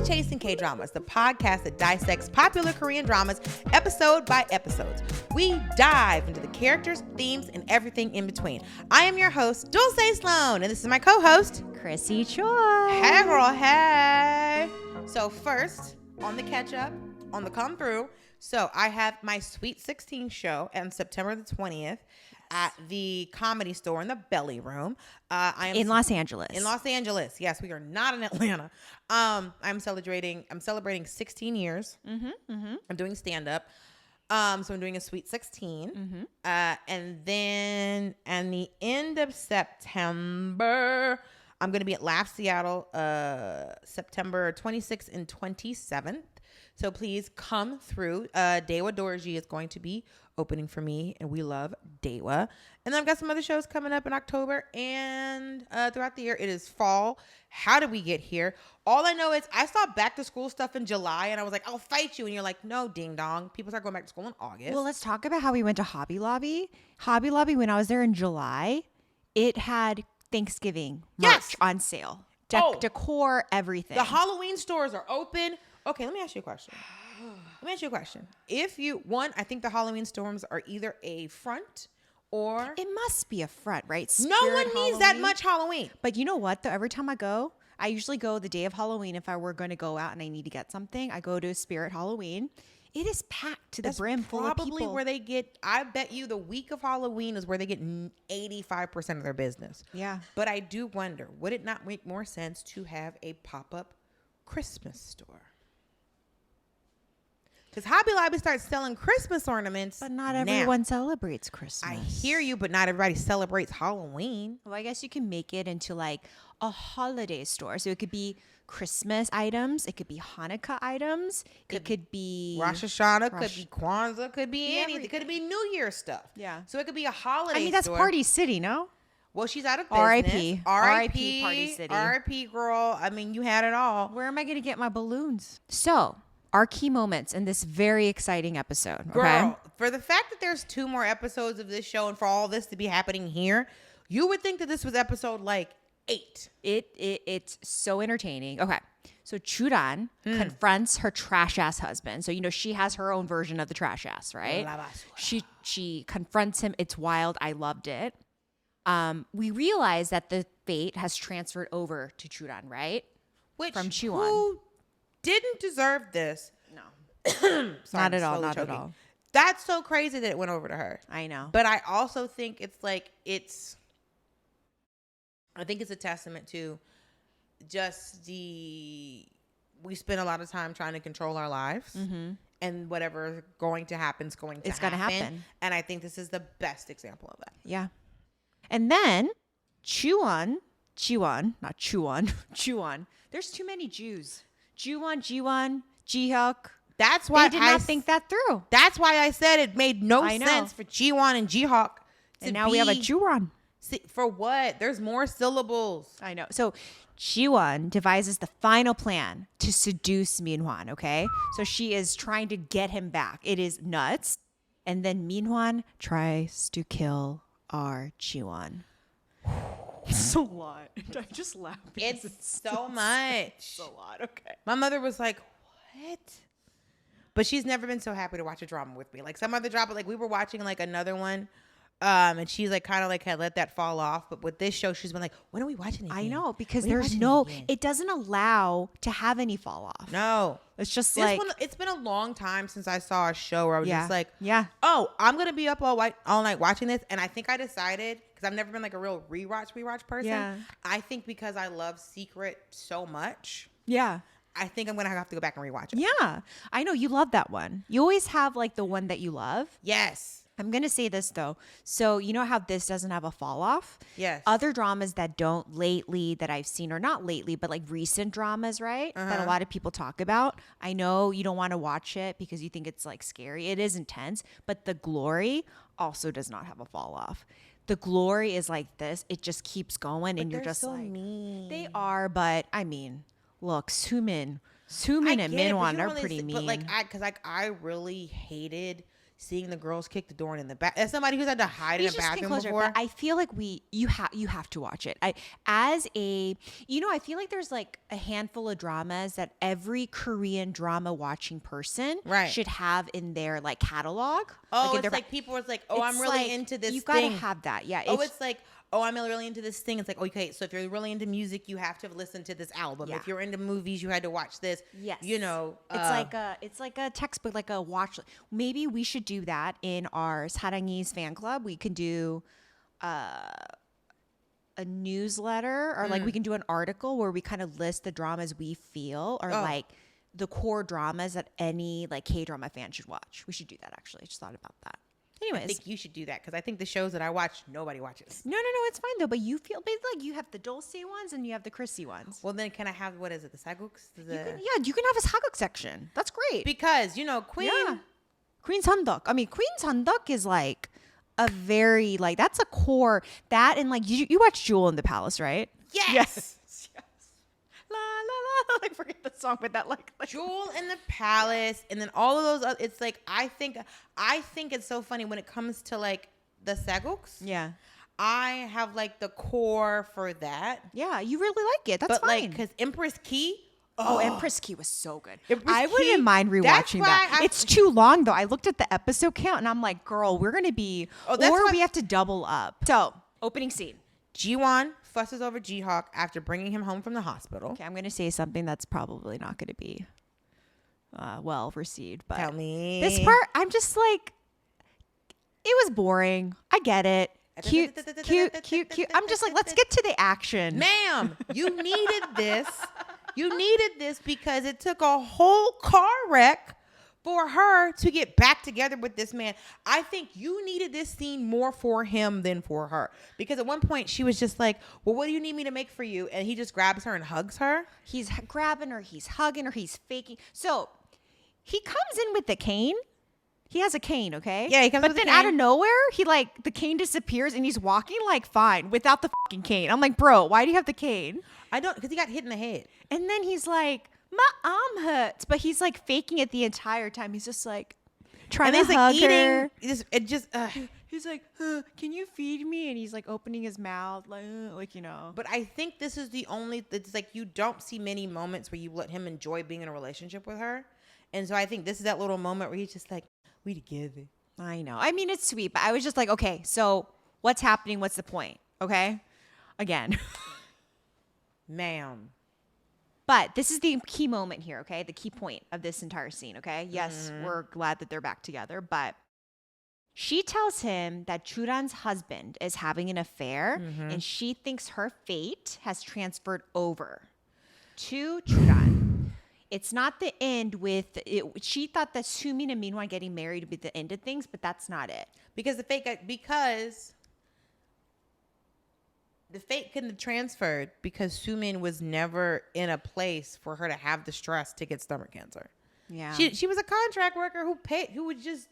Chasing K-Dramas, the podcast that dissects popular Korean dramas episode by episode. We dive into the characters, themes, and everything in between. I am your host, Dulcé Sloan, and this is my co-host, Chrissy Choi. Hey girl, hey. So first, on the catch up, on the come through, so I have my Sweet 16 show on September the 20th at the Comedy Store in the Belly Room. I am in Los Angeles. In Los Angeles. Yes, we are not in Atlanta. I'm celebrating 16 years. I'm doing stand up. So I'm doing a Sweet 16. And then at the end of September, I'm going to be at Laugh Seattle September 26th and 27th. So please come through. Dewa Dorji is going to be opening for me, and we love Dewa. And then I've got some other shows coming up in October and throughout the year. It is fall. How did we get here? All I know is I saw back to school stuff in July, and I was like, I'll fight you. And you're like, no, ding dong. People start going back to school in August. Well, let's talk about how we went to Hobby Lobby. Hobby Lobby, when I was there in July, it had Thanksgiving merch on sale. Decor, everything. The Halloween stores are open. Okay, let me ask you a question. If you, I think the Halloween stores are either a front or... It must be a front, right? No one needs that much Halloween. But you know what, though? Every time I go, I usually go the day of Halloween. If I were going to go out and I need to get something, I go to Spirit Halloween. It is packed to the brim full of people. Probably where they get, I bet you the week of Halloween is where they get 85% of their business. Yeah. But I do wonder, would it not make more sense to have a pop-up Christmas store? Because Hobby Lobby starts selling Christmas ornaments. But not everyone celebrates Christmas. I hear you, but not everybody celebrates Halloween. Well, I guess you can make it into like a holiday store. So it could be Christmas items. It could be Hanukkah items. It could be Rosh Hashanah, could be Kwanzaa, could be anything. It could be New Year stuff. Yeah. So it could be a holiday store. I mean, that's Party City, no? Well, she's out of business. R.I.P. R.I.P. Party City. R.I.P. girl. I mean, you had it all. Where am I going to get my balloons? So... our key moments in this very exciting episode. Girl, for the fact that there's 2 more episodes of this show and for all this to be happening here, you would think that this was episode like 8. It's so entertaining. Okay. So Jooran confronts her trash ass husband. So, she has her own version of the trash ass, right? She confronts him. It's wild. I loved it. We realize that the fate has transferred over to Jooran, right? From Jiwon. Who didn't deserve this. No. Sorry, not at all. Not choking. At all. That's so crazy that it went over to her. I know. But I also think I think it's a testament to just we spend a lot of time trying to control our lives. And whatever's going to happen is going to happen. And I think this is the best example of that. Yeah. And then Jiwon. There's too many Jews. Jiwon, Jihyuk. That's why they did not think that through. That's why I said it made no sense for Jiwon and Jihyuk. And now we have a Jooran. For what? There's more syllables. I know. So Jiwon devises the final plan to seduce Minhwan, okay? So she is trying to get him back. It is nuts. And then Minhwan tries to kill our Jiwon. It's a lot. I just laugh. It's so much. It's a lot. Okay. My mother was like, what? But she's never been so happy to watch a drama with me. Like some other drama, like we were watching like another one. And she's like kind of like had let that fall off. But with this show, she's been like, when are we watching it again? I know, because it doesn't allow to have any fall off. No. It's just it's been a long time since I saw a show where I was just like, oh, I'm going to be up all night watching this. And I think I decided, because I've never been like a real rewatch person. Yeah. I think because I love Secret so much. Yeah. I think I'm going to have to go back and rewatch it. Yeah. I know. You love that one. You always have like the one that you love. Yes. I'm going to say this though. So you know how this doesn't have a fall off? Yes. Other dramas that don't lately that I've seen, or not lately, but like recent dramas, right? That a lot of people talk about. I know you don't want to watch it because you think it's like scary. It is intense, but The Glory also does not have a fall off. The Glory is like this. It just keeps going, and you're just so like, mean. They are, but I mean, look, Soomin and Minhwan are pretty mean. But like, I really hated seeing the girls kick the door in the back. As somebody who's had to hide in a bathroom before. But I feel like you have to watch it. I feel like there's like a handful of dramas that every Korean drama watching person should have in their like catalog. Oh, like it's like people are like, oh, I'm really into this thing. You've got to have that. Yeah. It's like, oh, I'm really into this thing. It's like, okay, so if you're really into music, you have to have listened to this album. Yeah. If you're into movies, you had to watch this. Yes. It's like a textbook, like a watch. Maybe we should do that in our Sarangees fan club. We can do a newsletter, or like we can do an article where we kind of list the dramas we feel are like the core dramas that any like K-drama fan should watch. We should do that, actually. I just thought about that. Anyways, I think you should do that because I think the shows that I watch, nobody watches. No, it's fine though. But you feel basically like you have the Dulcé ones and you have the Chrissy ones. Well, then can I have, what is it, the Saguks? You can have a Saguk section. That's great. Because, Queen Sanduk is like a very, like, that's a core, that and like, you watch Jewel in the Palace, right? Yes. La, la, la. Like, forget the song, but that like Jewel in the Palace, and then all of those other, it's like, I think it's so funny when it comes to like the Saguks. Yeah. I have like the core for that. Yeah, you really like it. That's but fine. Like, because Empress Key. Oh, Empress Key was so good. I wouldn't mind rewatching that. It's too long though. I looked at the episode count and I'm like, girl, we're gonna be, we have to double up. So, opening scene. Jiwon fusses over Jihyuk after bringing him home from the hospital. Okay, I'm gonna say something that's probably not gonna be well received, but tell me this part. I'm just like, it was boring. I get it. Cute. I'm just like, let's get to the action, ma'am. You needed this. You needed this because it took a whole car wreck for her to get back together with this man. I think you needed this scene more for him than for her. Because at one point she was just like, well, what do you need me to make for you? And he just grabs her and hugs her. He's grabbing her. He's hugging her. He's faking. So he comes in with the cane. He has a cane, okay? Yeah, he comes with the cane. But then out of nowhere, the cane disappears and he's walking like fine without the fucking cane. I'm like, bro, why do you have the cane? I don't, because he got hit in the head. And then he's like, my arm hurts. But he's like faking it the entire time. He's just like trying to hug her. He's like, can you feed me? And he's like opening his mouth, like. But I think this is it's like you don't see many moments where you let him enjoy being in a relationship with her. And so I think this is that little moment where he's just like, we together. I know. I mean, it's sweet, but I was just like, okay, so what's happening? What's the point? Okay. Again. Ma'am. But this is the key moment here, okay? The key point of this entire scene, okay? Yes, we're glad that they're back together, but she tells him that Jooran's husband is having an affair, and she thinks her fate has transferred over to Jooran. It's not the end with it. She thought that Soomin and Minhwan getting married would be the end of things, but that's not it. Because the fate couldn't have transferred because Soomin was never in a place for her to have the stress to get stomach cancer. Yeah. She was a contract worker who was just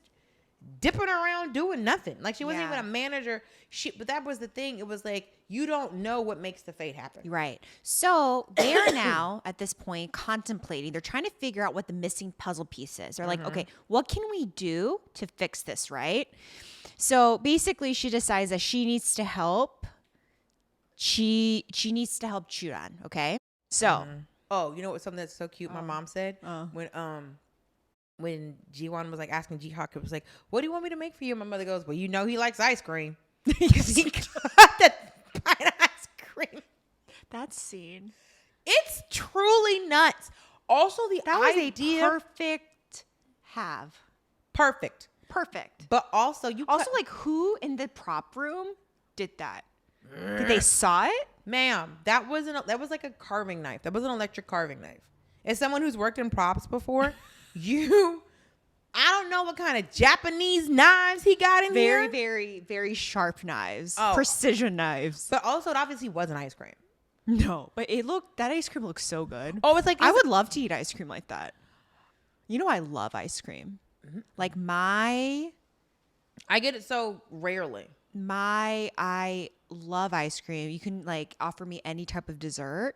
dipping around doing nothing. Like she wasn't even a manager. But that was the thing. It was like, you don't know what makes the fate happen. Right. So they're now at this point contemplating. They're trying to figure out what the missing puzzle piece is. They're like, okay, what can we do to fix this, right? So basically she decides that she needs to help. She needs to help Jooran, okay? So. Oh, you know what? Something that's so cute my mom said? When Jiwon was like asking Jihyuk, it was like, what do you want me to make for you? My mother goes, well, you know he likes ice cream. Because he got that pint of ice cream. That scene. It's truly nuts. Also, that was a perfect have. Perfect. But also, like who in the prop room did that? Did they saw it? Ma'am, that was like a carving knife. That was an electric carving knife. As someone who's worked in props before, I don't know what kind of Japanese knives he got in here. Very, very, very sharp knives. Precision knives. But also, it obviously wasn't ice cream. No, but that ice cream looks so good. Oh, it's like, I would love to eat ice cream like that. I love ice cream. Like I get it so rarely. I love ice cream. You can like offer me any type of dessert.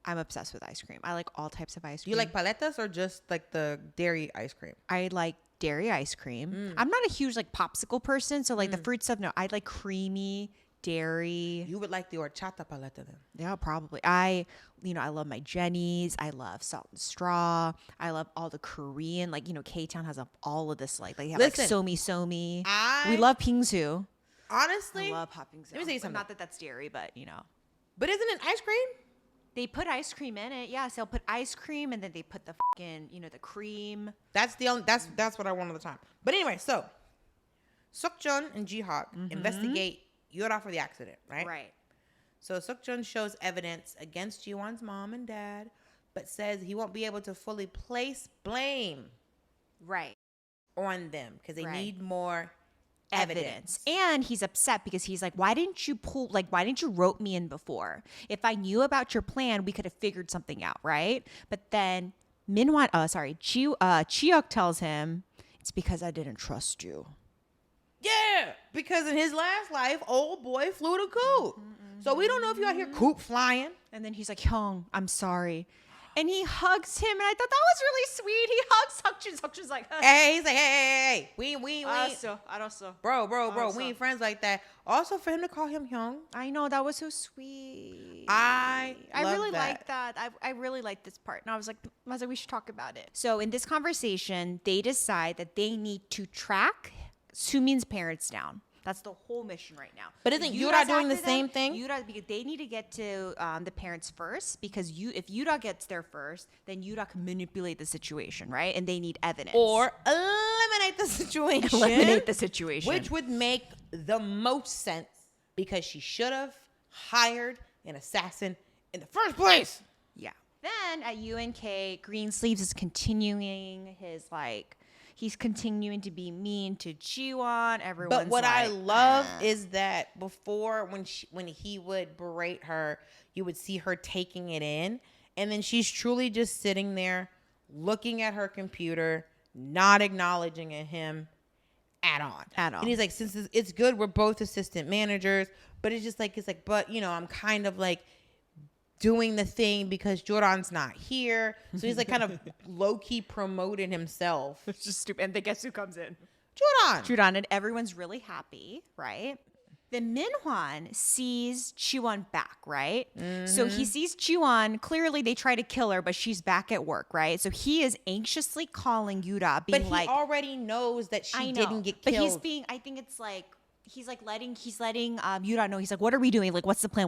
I'm obsessed with ice cream. I like all types of ice cream. You like paletas or just like the dairy ice cream? I like dairy ice cream. I'm not a huge like popsicle person, so like the fruit stuff. No, I like creamy dairy. You would like the horchata paleta then? Yeah, probably. I love my Jennies. I love salt and straw. I love all the Korean, like, K-Town has all of this, like they have like somi. We love pingsu. Honestly, I love hot pingsu. Let me tell you something. Not that that's dairy, but But isn't it ice cream? They put ice cream in it. Yeah, so they'll put ice cream and then they put the fucking, the cream. That's what I want all the time. But anyway, so Sukjun and Jihyuk investigate Yoora for the accident, right? Right. So Sukjun shows evidence against Jiwon's mom and dad, but says he won't be able to fully place blame on them because they need more evidence. And he's upset because he's like, why didn't you rope me in before? If I knew about your plan, we could have figured something out, right? But then Jihyuk tells him, it's because I didn't trust you. Yeah, because in his last life, old boy flew the coop. So we don't know if you out here coop flying. And then he's like, Hyung, I'm sorry. And he hugs him, and I thought that was really sweet. He hugs Sukjun. Sukjun's like, hey, he's like, hey, we bro, we ain't friends like that. Also, for him to call him Hyung, I know, that was so sweet. I really like that. I really like this part, and I was like, we should talk about it. So in this conversation, they decide that they need to track Soomin's parents down. That's the whole mission right now. But isn't Yoora doing the same thing? Yoora, because they need to get to the parents first, because if Yoora gets there first, then Yoora can manipulate the situation, right? And they need evidence. Or eliminate the situation. Which would make the most sense, because she should have hired an assassin in the first place. Yeah. Then at UNK, Greensleeves is continuing his he's continuing to be mean to Jiwon. Everyone's But what I love is that before, when he would berate her, you would see her taking it in. And then she's truly just sitting there looking at her computer, not acknowledging him at all. And he's like, since it's good, we're both assistant managers. But it's just like, but, I'm kind of like doing the thing because Jooran's not here. So he's like kind of low-key promoting himself. It's just stupid. And then guess who comes in? Jooran. And everyone's really happy, right? Then Minhwan sees Jiwon back, right? So he sees Jiwon. Clearly, they try to kill her, but she's back at work, right? So he is anxiously calling Yoora, being but he already knows that she didn't get killed. But he's being, I think it's like, he's letting Yoora know. He's like, what are we doing? Like, what's the plan?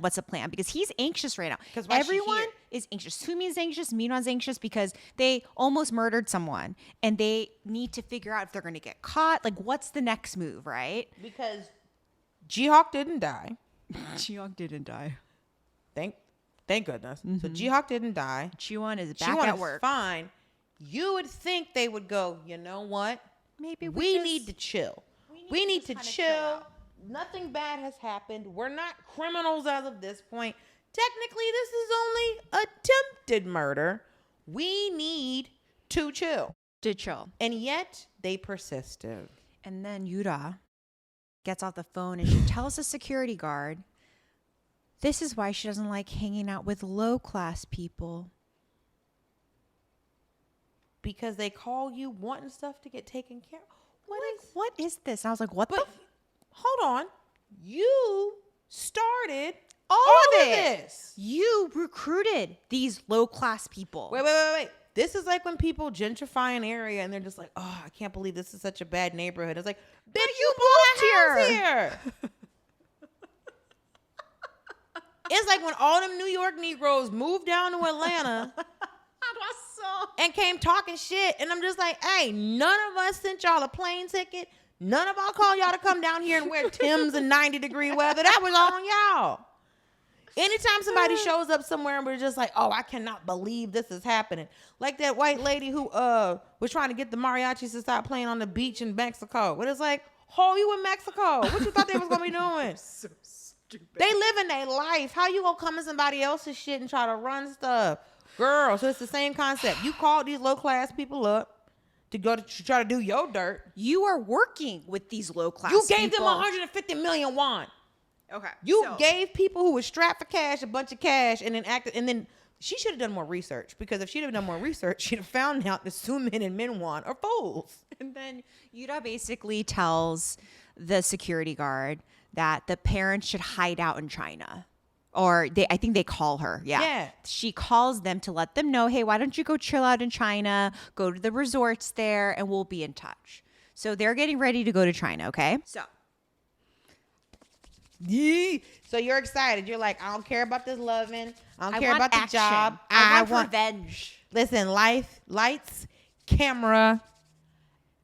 Because he's anxious right now. Because everyone is anxious. Soomin's anxious. Minhwan's anxious because they almost murdered someone, and they need to figure out if they're going to get caught. Like, what's the next move, right? Because Jihyuk didn't die. Thank goodness. So Jihyuk didn't die. Jiwon is back at work. Fine. You would think they would go, you know what? Maybe we need to chill. We need to chill. Nothing bad has happened. We're not criminals as of this point. Technically, this is only attempted murder. We need to chill. And yet, they persisted. And then Yoora gets off the phone and she tells the security guard, this is why she doesn't like hanging out with low-class people. Because they call you wanting stuff to get taken care of. What is this? And I was like, hold on. You started all of this. You recruited these low-class people. Wait. This is like when people gentrify an area and they're just like, oh, I can't believe this is such a bad neighborhood. It's like, bitch, you moved here. It's like when all them New York Negroes moved down to Atlanta and came talking shit. And I'm just like, hey, none of us sent y'all a plane ticket. None of y'all called y'all to come down here and wear Timbs in 90-degree weather. That was on y'all. Anytime somebody shows up somewhere and we're just like, oh, I cannot believe this is happening. Like that white lady who was trying to get the mariachis to stop playing on the beach in Mexico. But it's like, oh, you in Mexico. What you thought they was going to be doing? So stupid. They living their life. How you going to come in somebody else's shit and try to run stuff? Girl, so it's the same concept. You called these low-class people up to go to try to do your dirt. You are working with these low-class people. You gave them 150 million won. Okay. You gave people who were strapped for cash a bunch of cash and then she should have done more research, because if she'd have done more research, she'd have found out that Soomin and Minhwan are fools. And then Yoora basically tells the security guard that the parents should hide out in China. Or I think they call her. Yeah. She calls them to let them know, hey, why don't you go chill out in China, go to the resorts there, and we'll be in touch. So they're getting ready to go to China, okay? So you're excited. You're like, I don't care about this loving. I don't care want about the action. job. I want revenge. Listen, lights, camera,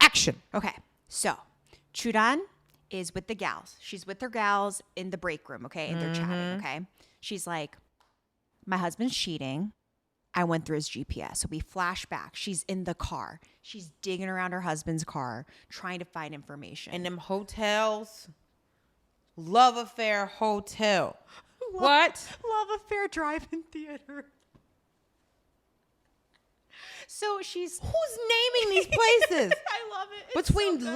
action. Okay. So Jooran is with the gals. She's with her gals in the break room, okay? And they're chatting, okay? She's like, my husband's cheating. I went through his GPS. So we flash back. She's in the car. She's digging around her husband's car, trying to find information. In them hotels. Love Affair Hotel. What? Love Affair drive-in theater. So she's... Who's naming these places? I love it. It's Between so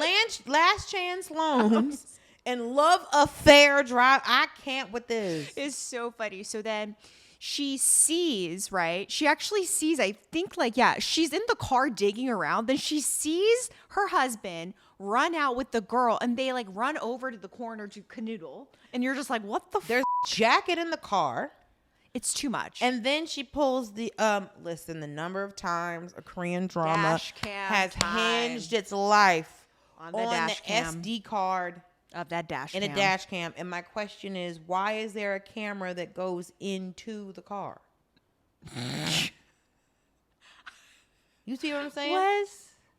Last Chance Loans and Love Affair Drive. I can't with this. It's so funny. So then she sees, right? She actually sees, I think, like, yeah, she's in the car digging around. Then she sees her husband run out with the girl, and they like run over to the corner to canoodle. And you're just like, what the There's a jacket in the car. It's too much. And then she pulls the listen, the number of times a Korean drama Dash cam has time. hinged its life On the dash cam. SD card Of that dash in cam. a dash cam. And my question is, why is there a camera that goes into the car? You see what I'm saying?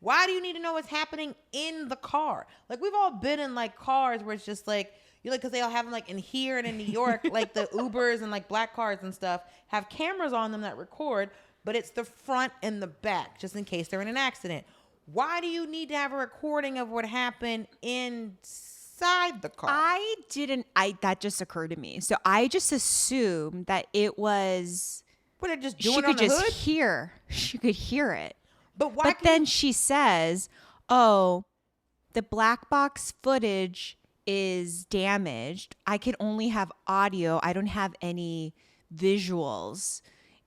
Why do you need to know what's happening in the car? Like, we've all been in like cars where it's just like, you like, because they all have them like in here and in New York, like the Ubers and like black cars and stuff have cameras on them that record, but it's the front and the back just in case they're in an accident. Why do you need to have a recording of what happened inside the car? That just occurred to me. So I just assumed that it was. What, it just doing She it could on the just hood? she could hear it. But why? But then she says, oh, the black box footage is damaged. I can only have audio. I don't have any visuals.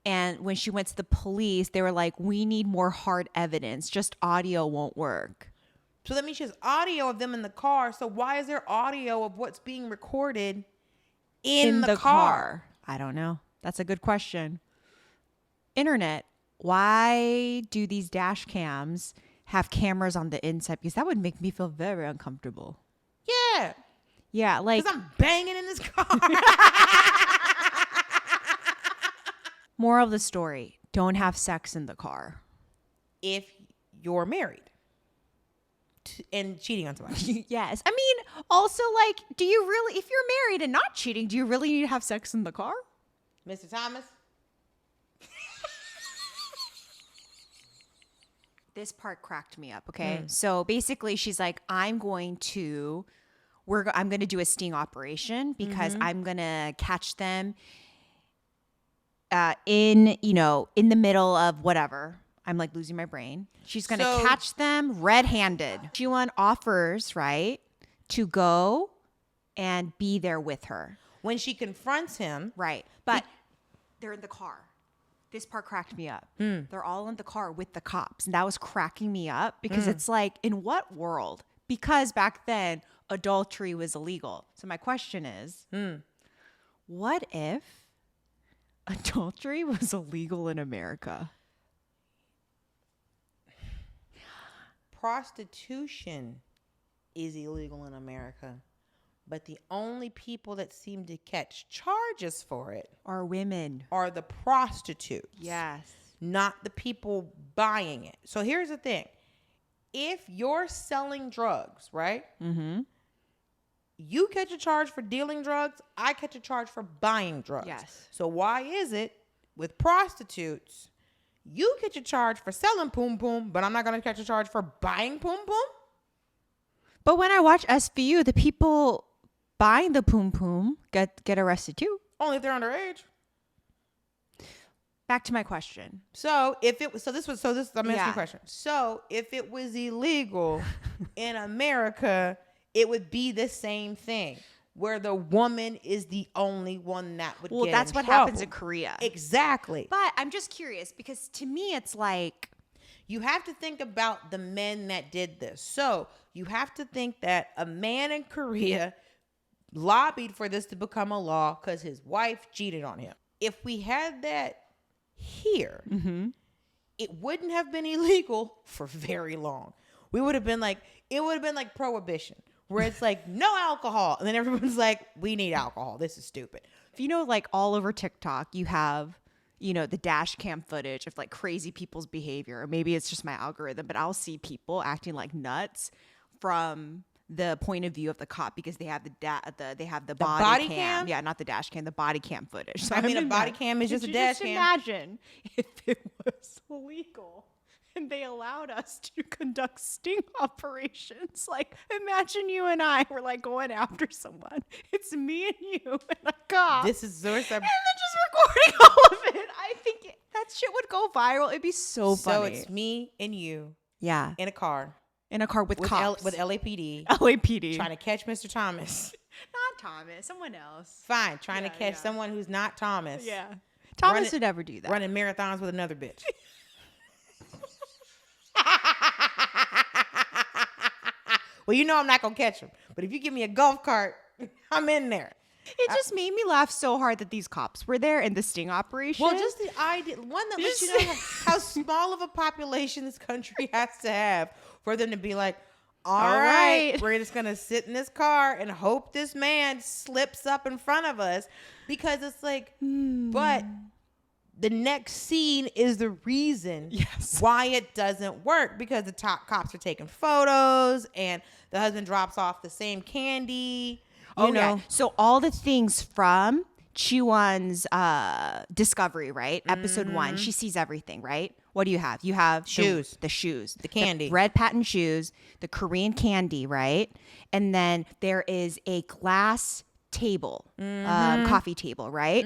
And when she went to the police, they were like, we need more hard evidence. Just audio won't work. So that means she has audio of them in the car. So why is there audio of what's being recorded in the car? I don't know. That's a good question. Internet, why do these dash cams have cameras on the inside? Because that would make me feel very uncomfortable. Yeah. Yeah, like... Because I'm banging in this car. Moral of the story, don't have sex in the car. If you're married and cheating on somebody. Yes. I mean, also, like, do you really... If you're married and not cheating, do you really need to have sex in the car? Mr. Thomas? This part cracked me up, okay? So basically she's like, I'm going to do a sting operation because I'm going to catch them in the middle of whatever. I'm like losing my brain. She's going to catch them red-handed. Jiwon offers, right, to go and be there with her. When she confronts him. Right. But they're in the car. This part cracked me up. They're all in the car with the cops. And that was cracking me up because it's like, in what world? Because back then, adultery was illegal. So my question is, what if adultery was illegal in America? Prostitution is illegal in America. But the only people that seem to catch charges for it are women. Are the prostitutes. Yes. Not the people buying it. So here's the thing. If you're selling drugs, right? Mm-hmm. You catch a charge for dealing drugs. I catch a charge for buying drugs. Yes. So why is it with prostitutes, you catch a charge for selling poom poom, but I'm not going to catch a charge for buying poom poom? But when I watch SVU, the people buying the poom poom get arrested too. Only if they're underage. Back to my question. So if it was, I'm asking you a question. So if it was illegal in America, it would be the same thing. where the woman is the only one that would get that's in what trouble. happens in Korea. Exactly. But I'm just curious because to me, it's like, you have to think about the men that did this. So you have to think that a man in Korea lobbied for this to become a law because his wife cheated on him. If we had that here, it wouldn't have been illegal for very long. We would have been like, it would have been like prohibition, where it's like, no alcohol. And then everyone's like, we need alcohol. This is stupid. you know, like all over TikTok, you have, you know, the dash cam footage of like crazy people's behavior. Or maybe it's just my algorithm, but I'll see people acting like nuts from the point of view of the cop because they have they have the body cam. Yeah, not the dash cam, the body cam footage. So I mean, a body cam is just a dash cam. Imagine if it was illegal and they allowed us to conduct sting operations. Like, imagine you and I were like going after someone. It's me and you and a cop. This is and then just recording all of it. I think that shit would go viral. It'd be so funny. So it's me and you. Yeah. In a car. In a car with cops. With LAPD. LAPD. Trying to catch Mr. Thomas. Not Thomas. Someone else. Fine. Trying to catch someone who's not Thomas. Yeah. Thomas would never do that. Running marathons with another bitch. Well, you know I'm not going to catch him. But if you give me a golf cart, I'm in there. It just made me laugh so hard that these cops were there in the sting operation. Well, just the idea, one that lets you know how small of a population this country has to have for them to be like, all right, we're just going to sit in this car and hope this man slips up in front of us. Because it's like, but the next scene is the reason why it doesn't work. Because the top cops are taking photos and the husband drops off the same candy. You know. Yeah. So all the things from Jiwon's discovery, right? Episode 1, she sees everything, right? What do you have? You have shoes, the shoes, the candy, the red patent shoes, the Korean candy, right? And then there is a glass table, coffee table, right?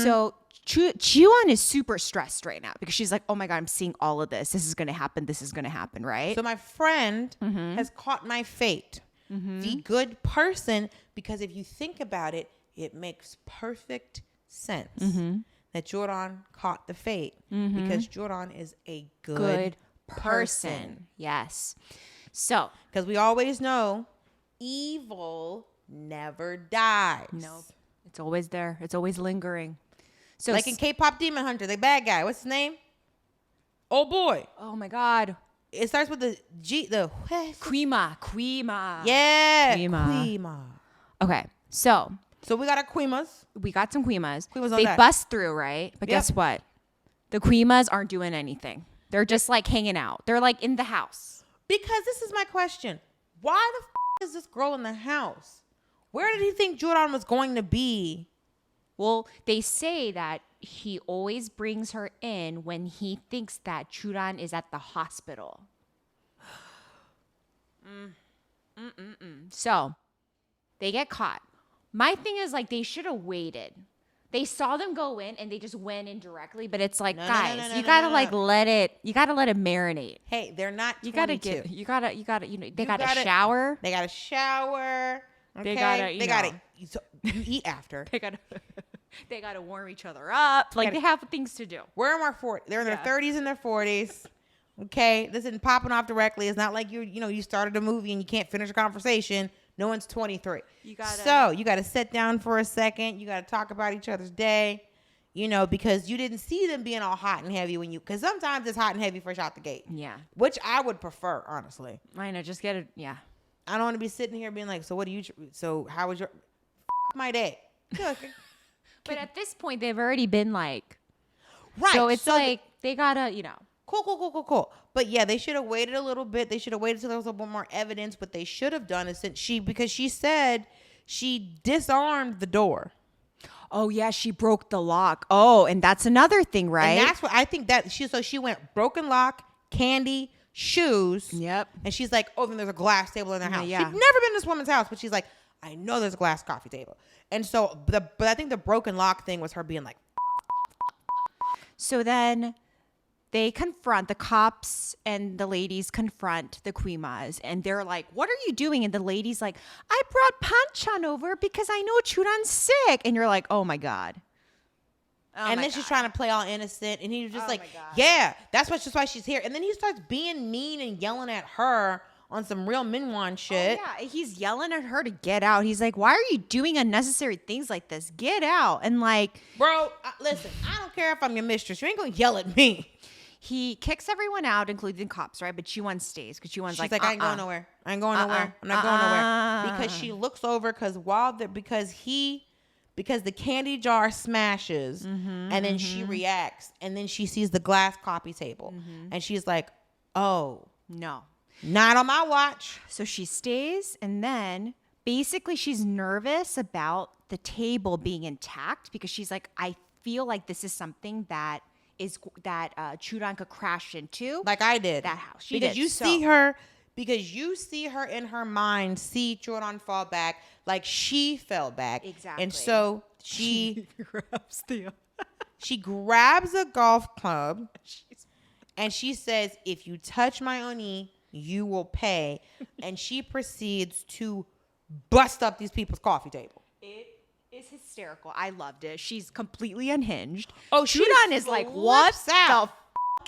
So Jiwon is super stressed right now because she's like, oh my God, I'm seeing all of this. This is going to happen. This is going to happen, right? So my friend has caught my fate. The good person, because if you think about it, it makes perfect sense that Jooran caught the fate because Jooran is a good person. Yes. So, because we always know evil never dies. No, it's always there. It's always lingering. So, like in K-pop Demon Hunter, the bad guy. What's his name? Oh boy. Oh my God. It starts with the Quima. Yeah. Quima. Okay. So we got our Quimas. We got some Quimas. They bust through, right? But guess what? The Quimas aren't doing anything. They're just like hanging out. They're like in the house. Because this is my question. Why the is this girl in the house? Where did he think Jooran was going to be? Well, they say that he always brings her in when he thinks that Jooran is at the hospital. So they get caught. My thing is like they should have waited. They saw them go in and they just went in directly, but it's like, guys, you gotta let it marinate. Hey, they're not 22. You gotta, you know, they got a shower. They got a shower. Okay? They gotta you eat after. They gotta warm each other up. Like they have things to do. We're in our 40s. They're in their 30s and their 40s. Okay, this isn't popping off directly. It's not like you started a movie and you can't finish a conversation. No one's 23. You gotta sit down for a second. You gotta talk about each other's day. Because you didn't see them being all hot and heavy because sometimes it's hot and heavy fresh out the gate. Yeah, which I would prefer, honestly. I know, just get it. Yeah, I don't want to be sitting here being like, so how was your my day? But at this point, they've already been like, right. So it's like they gotta, Cool. But yeah, they should have waited a little bit. They should have waited till there was a little bit more evidence. What they should have done is because she said she disarmed the door. Oh yeah, she broke the lock. Oh, and that's another thing, right? And that's what I think that she went broken lock, candy, shoes. Yep. And she's like, oh, then there's a glass table in their house. Yeah. She'd never been in this woman's house, but she's like, I know there's a glass coffee table. And so, but I think the broken lock thing was her being like. So then they confront the cops and the ladies confront the Kuimas and they're like, what are you doing? And the lady's like, I brought Panchan over because I know Jooran's sick. And you're like, oh my God. And then she's trying to play all innocent. And he's just like, yeah, that's why she's here. And then he starts being mean and yelling at her on some real Minhwan shit. Oh, yeah. He's yelling at her to get out. He's like, why are you doing unnecessary things like this? Get out. And like, bro, listen, I don't care if I'm your mistress. You ain't going to yell at me. He kicks everyone out, including the cops, right? But Jiwon stays because Jiwon's like, I ain't going nowhere. I ain't going nowhere. I'm not going nowhere. Because she looks over because the candy jar smashes and then she reacts and then she sees the glass coffee table and she's like, oh, no, not on my watch. So she stays and then basically she's nervous about the table being intact because she's like, I feel like this is something that Jooran could crash into. Like I did. That house. Because you see her in her mind see Jooran fall back like she fell back. Exactly. And so she grabs a golf club and she says, if you touch my oni, you will pay. And she proceeds to bust up these people's coffee table. It is hysterical. I loved it. She's completely unhinged. Oh, Jooran is like, what the f***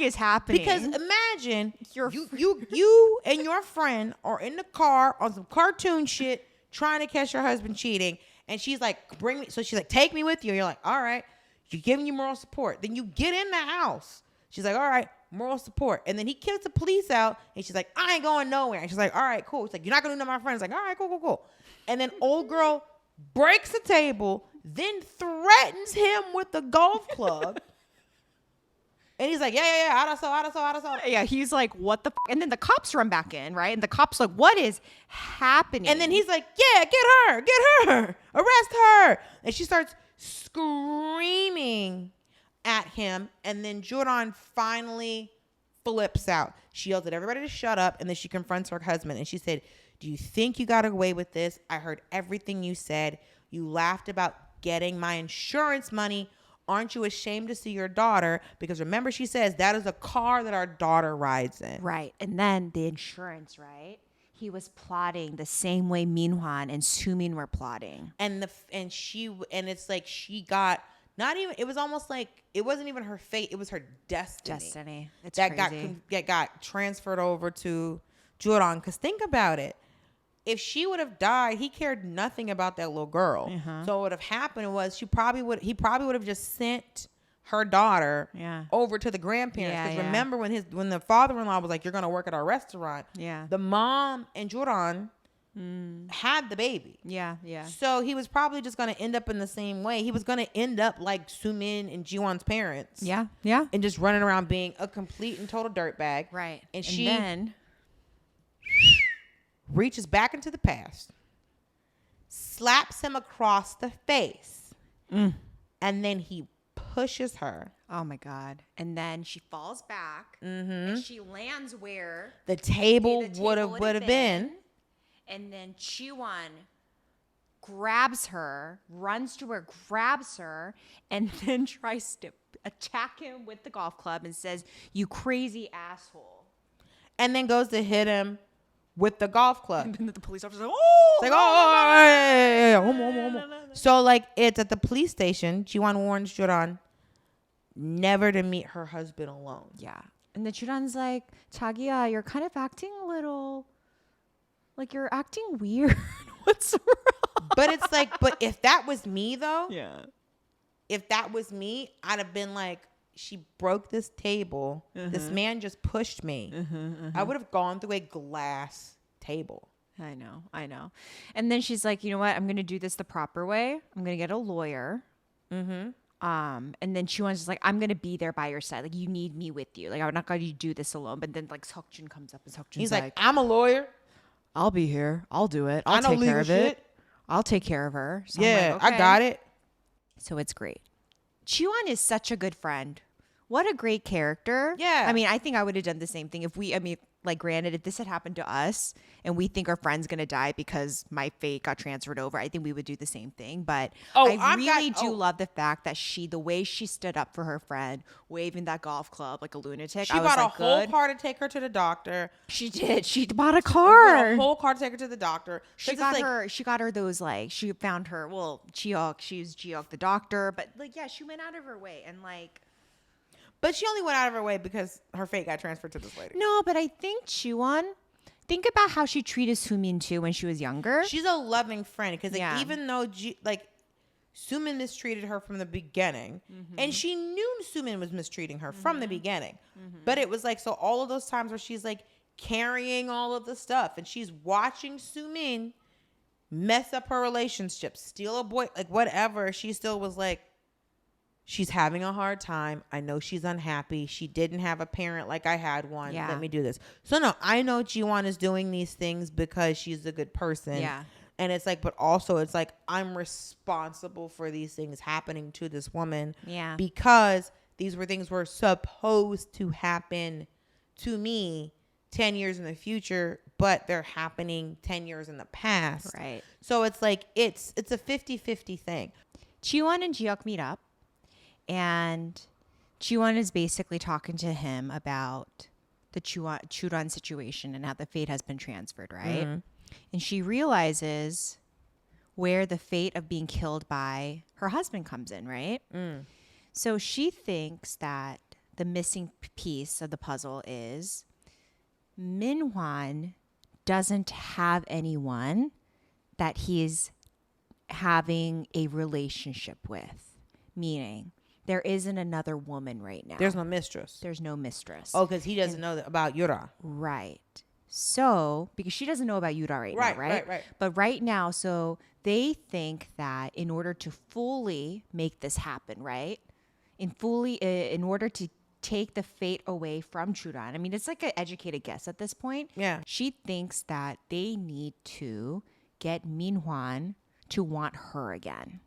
is happening? Because imagine you and your friend are in the car on some cartoon shit trying to catch your husband cheating, and she's like, bring me. So she's like, take me with you. And you're like, all right. You're giving you moral support. Then you get in the house. She's like, all right, moral support. And then he kicks the police out, and she's like, I ain't going nowhere. And she's like, all right, cool. It's like, you're not gonna do nothing to my friends. Like, all right, cool. And then old girl breaks the table, then threatens him with the golf club. And he's like, yeah, I Yeah, he's like, what the f-? And then the cops run back in, right? And the cops like, what is happening? And then he's like, yeah, get her, arrest her. And she starts screaming at him. And then Jooran finally flips out. She yells at everybody to shut up. And then she confronts her husband. And she said, do you think you got away with this? I heard everything you said. You laughed about getting my insurance money. Aren't you ashamed to see your daughter? Because remember, she says that is a car that our daughter rides in. Right. And then the insurance, right? He was plotting the same way Minhwan and Soomin were plotting. And it's like she got not even, it was almost like it wasn't even her fate. It was her destiny. It's that crazy. that got transferred over to Jooran. Because think about it. If she would have died, he cared nothing about that little girl. So what would have happened was he probably would have just sent her daughter over to the grandparents. Because remember when the father-in-law was like, you're going to work at our restaurant. Yeah. The mom and Jooran had the baby. Yeah. So he was probably just going to end up in the same way. He was going to end up like Soomin and Jiwon's parents. Yeah. And just running around being a complete and total dirtbag. Right. And then reaches back into the past, slaps him across the face, and then he pushes her. Oh my God. And then she falls back and she lands where the table would have been. And then Jiwon grabs her, runs to her, grabs her, and then tries to attack him with the golf club and says, you crazy asshole. And then goes to hit him with the golf club. And then the police officer's like, oh! It's like, So, like, it's at the police station. Jiwon warns Jooran never to meet her husband alone. Yeah. And then Jooran's like, Chagia, you're kind of acting a little, like, you're acting weird. What's wrong? But it's like, but if that was me, though. Yeah. If that was me, I'd have been like, she broke this table. This man just pushed me. I would have gone through a glass table. I know. And then she's like, you know what? I'm going to do this the proper way. I'm going to get a lawyer. And then Jiwon's just like, I'm going to be there by your side. Like, you need me with you. Like, I'm not going to do this alone. But then, like, Seokjun comes up and Seokjun's like, I'm a lawyer. I'll be here. I'll do it. I know take care of legal it. shit. I'll take care of her. So yeah, I'm like, okay. I got it. So it's great. Jiwon is such a good friend. What a great character. Yeah. I mean, I think I would have done the same thing if like, granted, if this had happened to us and we think our friend's going to die because my fate got transferred over, I think we would do the same thing. But I really do love the fact that the way she stood up for her friend, waving that golf club like a lunatic. She bought a whole car to take her to the doctor. She did. She bought a car. A whole car to take her to the doctor. She got her those, like, she found her, well, Jihyuk, she used Jihyuk the doctor. But, like, yeah, she went out of her way and, like. But she only went out of her way because her fate got transferred to this lady. No, but I think Jiwon, think about how she treated Soomin too when she was younger. She's a loving friend because, like, even though Soomin mistreated her from the beginning, and she knew Soomin was mistreating her from the beginning, but it was like, so all of those times where she's like carrying all of the stuff and she's watching Soomin mess up her relationship, steal a boy, like whatever, she still was like, she's having a hard time. I know she's unhappy. She didn't have a parent like I had one. Yeah. Let me do this. So no, I know Jiwon is doing these things because she's a good person. Yeah. And it's like, but also it's like, I'm responsible for these things happening to this woman. Yeah. Because these were supposed to happen to me 10 years in the future, but they're happening 10 years in the past. Right. So it's like, it's a 50-50 thing. Jiwon and Jihyuk meet up. And Jiwon is basically talking to him about the Jooran situation and how the fate has been transferred, right? Mm-hmm. And she realizes where the fate of being killed by her husband comes in, right? Mm. So she thinks that the missing piece of the puzzle is Minhwan doesn't have anyone that he's having a relationship with, meaning there isn't another woman right now. There's no mistress. There's no mistress. Oh, because he doesn't know about Yoora. Right. So, because she doesn't know about Yoora right now, right? Right. But right now, so they think that in order to fully make this happen, right? In order to take the fate away from Jooran, I mean, it's like an educated guess at this point. Yeah. She thinks that they need to get Minhwan to want her again.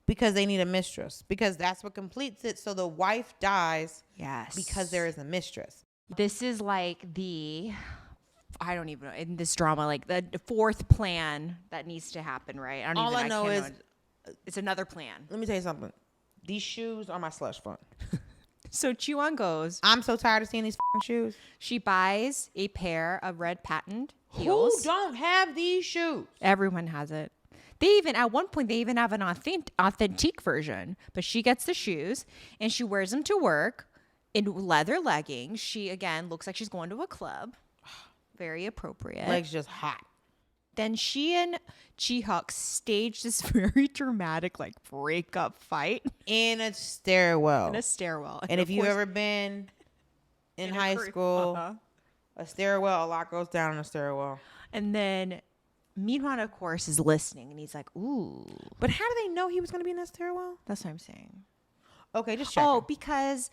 Because they need a mistress. Because that's what completes it. So the wife dies. Yes. Because there is a mistress. This is like I don't even know, in this drama, like the fourth plan that needs to happen, right? I know is it's another plan. Let me tell you something. These shoes are my slush fund. So Jiwon goes. I'm so tired of seeing these shoes. She buys a pair of red patent heels. Who don't have these shoes? Everyone has it. At one point, they even have an authentic version. But she gets the shoes and she wears them to work in leather leggings. She, again, looks like she's going to a club. Very appropriate. Legs just hot. Then she and Jihyuk stage this very dramatic, like, breakup fight. In a stairwell. And if you've ever been in high school, a stairwell, a lot goes down in a stairwell. And then Minhwan, of course, is listening, and he's like, ooh. But how do they know he was going to be in that stairwell? That's what I'm saying. Okay, just checking. Oh, because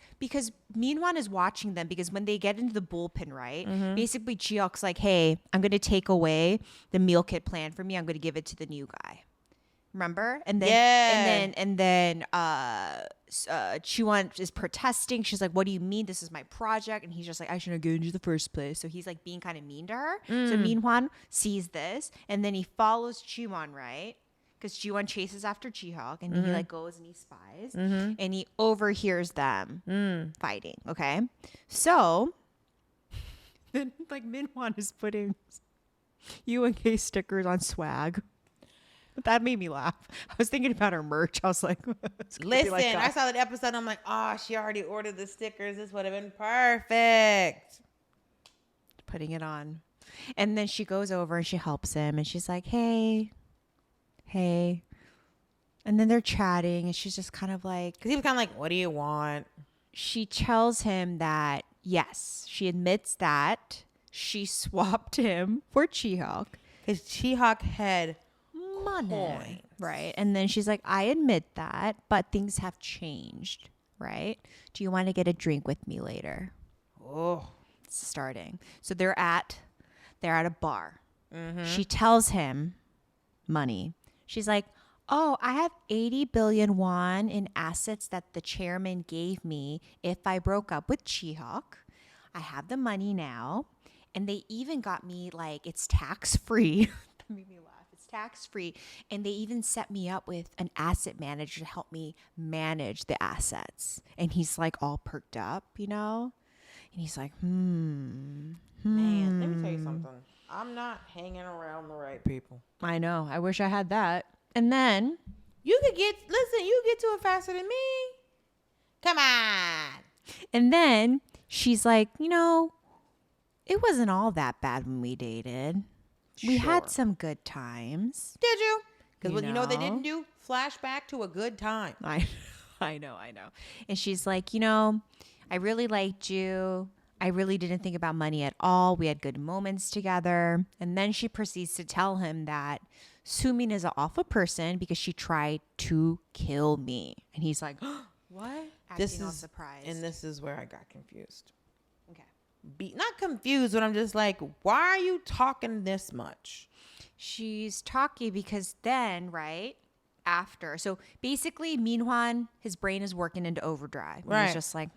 Minhwan is watching them, because when they get into the bullpen, right? Mm-hmm. Basically, Jihyuk's like, hey, I'm going to take away the meal kit plan for me. I'm going to give it to the new guy. Remember? And then Jiwon is protesting. She's like, what do you mean? This is my project. And he's just like, I shouldn't have given you the first place. So he's like being kind of mean to her. So Minhwan sees this and then he follows Jiwon, right? Because Jiwon chases after Jihyuk and he like goes and he spies and he overhears them fighting. Okay. So then like Minhwan is putting UNK stickers on swag. That made me laugh. I was thinking about her merch. I was like, listen, like I saw that episode. I'm like, oh, she already ordered the stickers. This would have been perfect. Putting it on. And then she goes over and she helps him. And she's like, hey. And then they're chatting. And she's just kind of like. Because he was kind of like, what do you want? She tells him that, yes, she admits that she swapped him for Jihyuk. Because Jihyuk had money. Coins. Right. And then she's like, I admit that, but things have changed, right? Do you want to get a drink with me later? Oh. It's starting. So they're at a bar. Mm-hmm. She tells him money. She's like, oh, I have 80 billion won in assets that the chairman gave me if I broke up with Jihyuk. I have the money now. And they even got me like, it's tax free. That made me laugh. It's tax free. And they even set me up with an asset manager to help me manage the assets. And he's like all perked up, you know? And he's like, Man, let me tell you something. I'm not hanging around the right people. I know. I wish I had that. And then you get to it faster than me. Come on. And then she's like, you know, it wasn't all that bad when we dated. We had some good times. Did you? Because what you know they didn't do? Flashback to a good time. I know. And she's like, you know, I really liked you. I really didn't think about money at all. We had good moments together. And then she proceeds to tell him that Soomin is an awful person because she tried to kill me. And he's like, what? Acting all surprised. And this is where I got confused. Okay. Not confused, but I'm just like, why are you talking this much? She's talking because then, right, after. So basically, Minhwan, his brain is working into overdrive. Right. He's just like,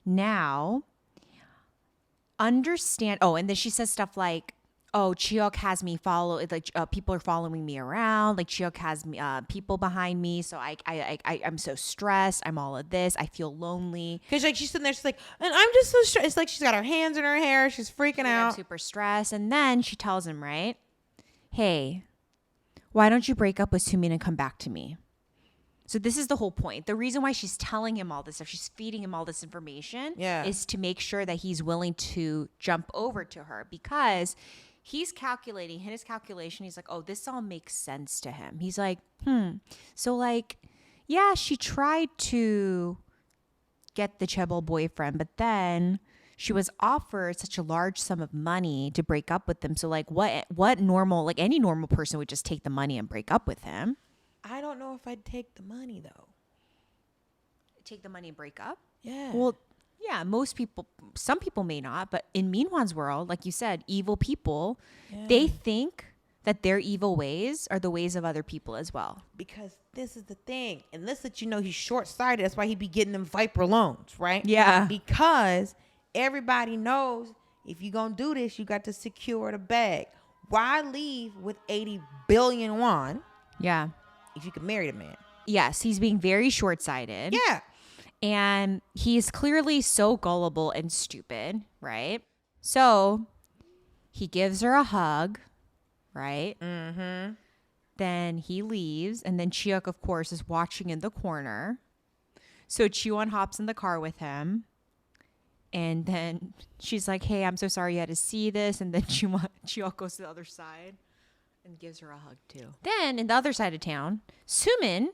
Now, understand. Oh, and then she says stuff like, oh, Jihyuk has me follow. Like people are following me around. Like Jihyuk has people behind me. So I'm so stressed. I'm all of this. I feel lonely. Because like she's sitting there, she's like, and I'm just so stressed. It's like she's got her hands in her hair. She's freaking out. I'm super stressed. And then she tells him, right? Hey, why don't you break up with Soomin and come back to me? So this is the whole point. The reason why she's telling him all this stuff, she's feeding him all this information, is to make sure that he's willing to jump over to her, because he's calculating, in his calculation, he's like, oh, this all makes sense to him. He's like, so like, yeah, she tried to get the Chebol boyfriend, but then she was offered such a large sum of money to break up with him. So like what normal, like any normal person would just take the money and break up with him. I don't know if I'd take the money though. Take the money and break up? Yeah. Well, yeah, most people, some people may not, but in Minhwan's world, like you said, evil people, they think that their evil ways are the ways of other people as well. Because this is the thing. And this lets you know he's short-sighted. That's why he be getting them Viper loans, right? Yeah. Because everybody knows if you're going to do this, you got to secure the bag. Why leave with 80 billion won? Yeah. If you can marry the man. Yes, he's being very short-sighted. Yeah. And he's clearly so gullible and stupid, right? So he gives her a hug, right? Mm-hmm. Then he leaves. And then Jihyuk, of course, is watching in the corner. So Jiwon hops in the car with him. And then she's like, hey, I'm so sorry you had to see this. And then Jihyuk goes to the other side and gives her a hug too. Then in the other side of town, Soomin,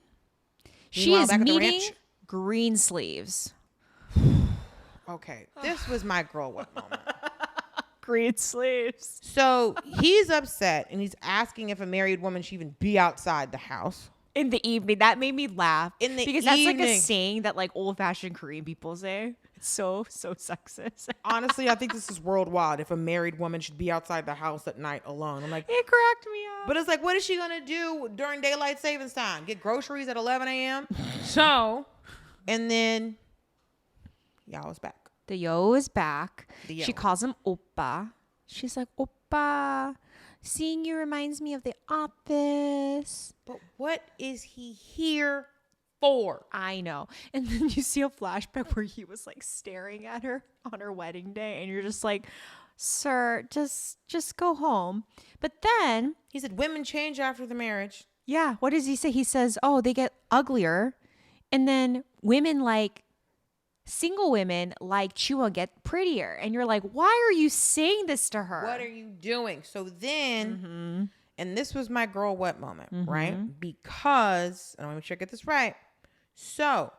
she is meeting Greensleeves. Okay, this was my girl what moment. Greensleeves. So he's upset and he's asking if a married woman should even be outside the house. In the evening. That made me laugh. Because that's evening. Like a saying that like old fashioned Korean people say. It's so sexist. Honestly, I think this is worldwide. If a married woman should be outside the house at night alone. I'm like, it cracked me up. But it's like, what is she going to do during daylight savings time? Get groceries at 11 a.m.? So, and then y'all is back. The yo is back. She calls him Oppa. She's like, Oppa, seeing you reminds me of The Office. But what is he here for? I know. And then you see a flashback where he was like staring at her on her wedding day. And you're just like, sir, just go home. But then he said women change after the marriage. Yeah. What does he say? He says, oh, they get uglier. And then women like single women like Chua get prettier. And you're like, why are you saying this to her? What are you doing? So then, and this was my girl what moment, right? Because, and I want to make sure I get this right. So,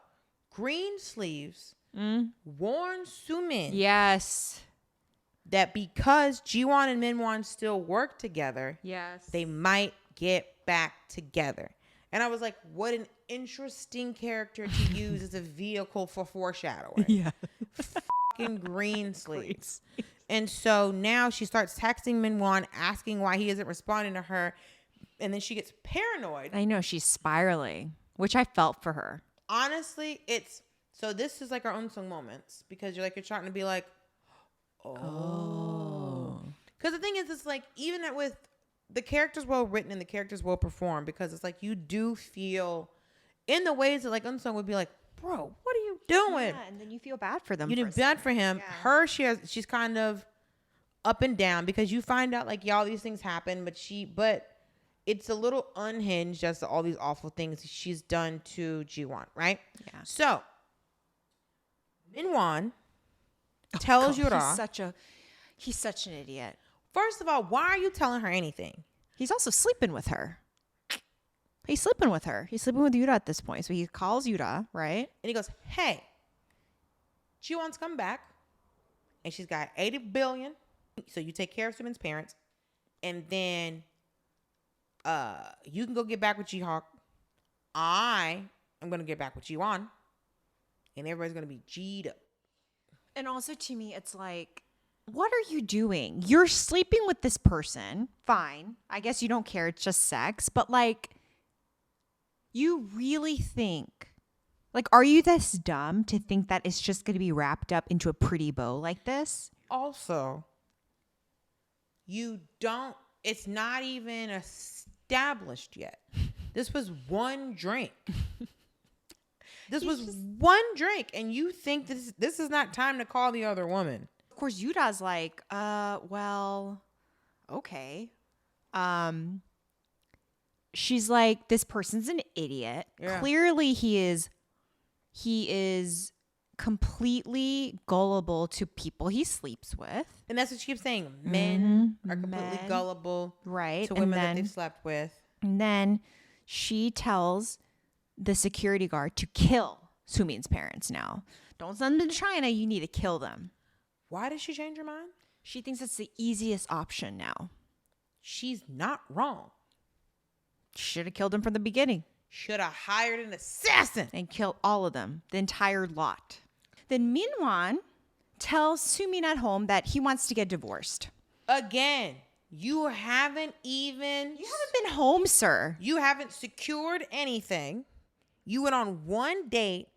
Greensleeves warned Soomin. Yes. That because Jiwon and Minhwan still work together, they might get back together. And I was like, what an interesting character to use as a vehicle for foreshadowing. Yeah. Fucking Greensleeves. And so now she starts texting Minhwan, asking why he isn't responding to her. And then she gets paranoid. I know, she's spiraling, which I felt for her. Honestly, so this is like our unsung moments, because you're trying to be like, Oh. Because the thing is, it's like, even with the characters well written and the characters well performed, because it's like you do feel in the ways that like Unsung would be like, bro, what are you doing? Yeah, and then you feel bad for them. You do bad for him. Yeah. She's kind of up and down because you find out like, y'all, these things happen, but it's a little unhinged as to all these awful things she's done to Jiwon, right? Yeah. So Minhwan tells Yoora, he's such an idiot. first of all, why are you telling her anything? He's also sleeping with her. He's sleeping with her. He's sleeping with Yoora at this point. So he calls Yoora, right? And he goes, hey, Jiwon's come back and she's got 80 billion. So you take care of Soomin's parents and then you can go get back with Jihyuk. I am going to get back with Jiwon and everybody's going to be G'd up. And also to me, it's like, what are you doing? You're sleeping with this person. Fine. I guess you don't care. It's just sex. But like, you really think, like, are you this dumb to think that it's just going to be wrapped up into a pretty bow like this? Also, it's not even established yet. This was one drink. One drink. And you think this is not time to call the other woman. Of course, Yura's like, well, okay. She's like, this person's an idiot. Yeah. Clearly he is completely gullible to people he sleeps with. And that's what she keeps saying. Men are completely gullible, right, to women that they've slept with. And then she tells the security guard to kill Soomin's parents now. Don't send them to China. You need to kill them. Why did she change her mind? She thinks it's the easiest option now. She's not wrong. Should have killed him from the beginning. Should have hired an assassin. And killed all of them, the entire lot. Then Minhwan tells Soomin at home that he wants to get divorced. Again, you haven't been home, sir. You haven't secured anything. You went on one date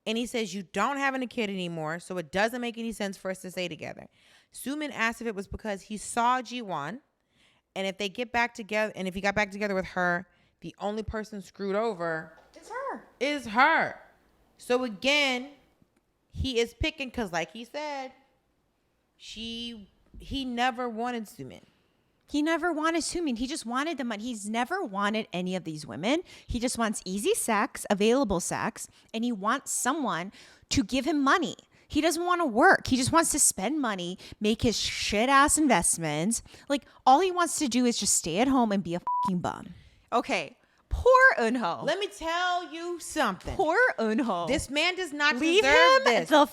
and he says you don't have any kid anymore, so it doesn't make any sense for us to stay together. Soomin asked if it was because he saw Jiwon, and if they get back together, and if he got back together with her, the only person screwed over is her. So again, he is picking because, like he said, he never wanted Soomin. He never wanted Soomin. He just wanted the money. He's never wanted any of these women. He just wants easy sex, available sex, and he wants someone to give him money. He doesn't want to work. He just wants to spend money, make his shit ass investments. Like, all he wants to do is just stay at home and be a fucking bum. Okay. Poor Eunho. Let me tell you something. Poor Eunho. This man does not leave deserve him this. The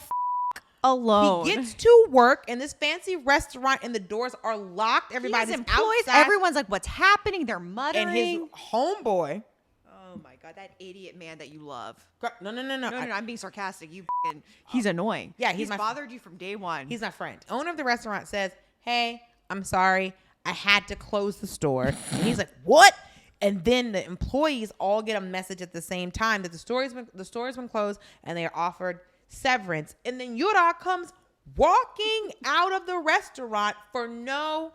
alone. He gets to work in this fancy restaurant and the doors are locked. Everybody's outside. Everyone's like, what's happening? They're muttering. And his homeboy. Oh my God, that idiot man that you love. No. I'm being sarcastic. He's annoying. Yeah, he's bothered you from day one. He's my friend. Owner of the restaurant says, hey, I'm sorry. I had to close the store. And he's like, what? And then the employees all get a message at the same time that the store has been closed and they are offered severance. And then Yoora comes walking out of the restaurant for no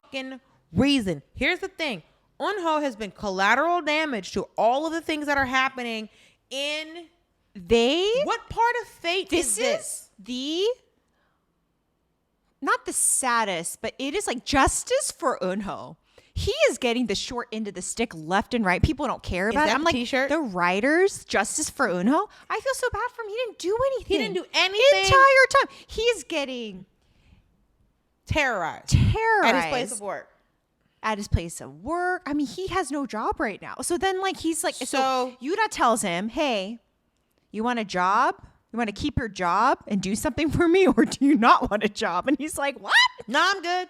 fucking reason. Here's the thing. Eunho has been collateral damage to all of the things that are happening in what part of fate is this? Not the saddest, but it is like justice for Eunho. He is getting the short end of the stick left and right. People don't care about it. I'm like, t-shirt? The writers, justice for Eunho. I feel so bad for him. He didn't do anything. He didn't do anything. Entire time. He's getting terrorized at his place of work. I mean, he has no job right now. So then, like, he's like, so Yoora tells him, hey, you want a job? You want to keep your job and do something for me? Or do you not want a job? And he's like, what? No, I'm good.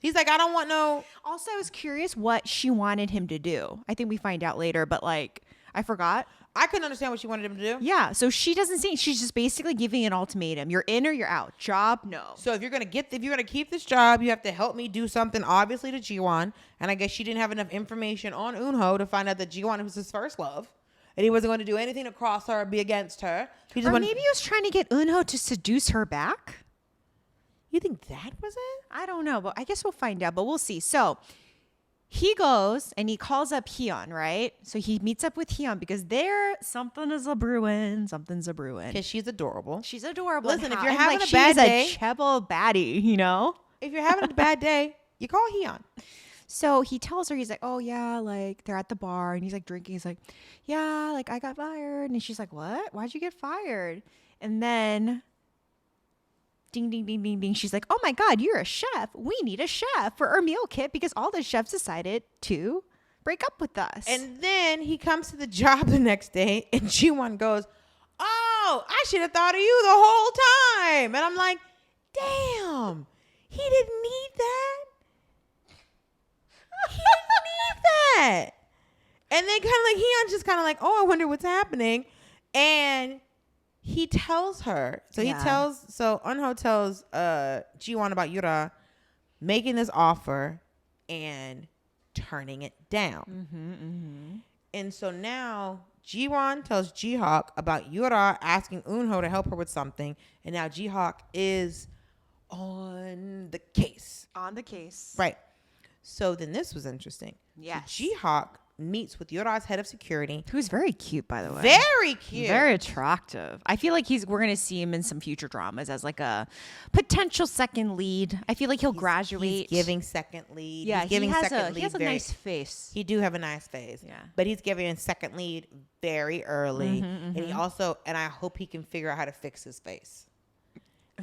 He's like, I don't want no. Also, I was curious what she wanted him to do. I think we find out later, but like, I forgot. I couldn't understand what she wanted him to do. Yeah, so she doesn't see. She's just basically giving an ultimatum. You're in or you're out. Job, no. So if you're gonna keep this job, you have to help me do something. Obviously to Jiwon, and I guess she didn't have enough information on Eunho to find out that Jiwon was his first love, and he wasn't going to do anything to cross her or be against her. Maybe he was trying to get Eunho to seduce her back. You think that was it? I don't know, but I guess we'll find out, but we'll see. So he goes and he calls up Hyun, right? So he meets up with Hyun because something's a brewing. Because she's adorable. She's adorable. Listen, if you're having a bad day, she's a chebo baddie, you know? If you're having a bad day, you call Hyun. So he tells her, he's like, oh yeah, like they're at the bar and he's like drinking. He's like, yeah, like I got fired. And she's like, what? Why'd you get fired? And then ding, ding, ding, ding, ding. She's like, oh my God, you're a chef. We need a chef for our meal kit because all the chefs decided to break up with us. And then he comes to the job the next day and Jiwon goes, oh, I should have thought of you the whole time. And I'm like, damn, he didn't need that. He didn't need that. And then kind of like, Hyun's just kind of like, oh, I wonder what's happening. And he tells her. So Eunho tells Jiwon about Yoora making this offer and turning it down. And so now Jiwon tells Jihyuk about Yoora asking Eunho to help her with something. And now Jihyuk is on the case. Right. So then this was interesting. Yes. So Jihyuk meets with Yoora's head of security. Who's very cute, by the way. Very cute. Very attractive. I feel like we're going to see him in some future dramas as like a potential second lead. I feel like he'll graduate. He's giving second lead. Yeah, he's giving second lead. He has a nice face. He do have a nice face. Yeah. But he's giving a second lead very early. And he also, and I hope he can figure out how to fix his face.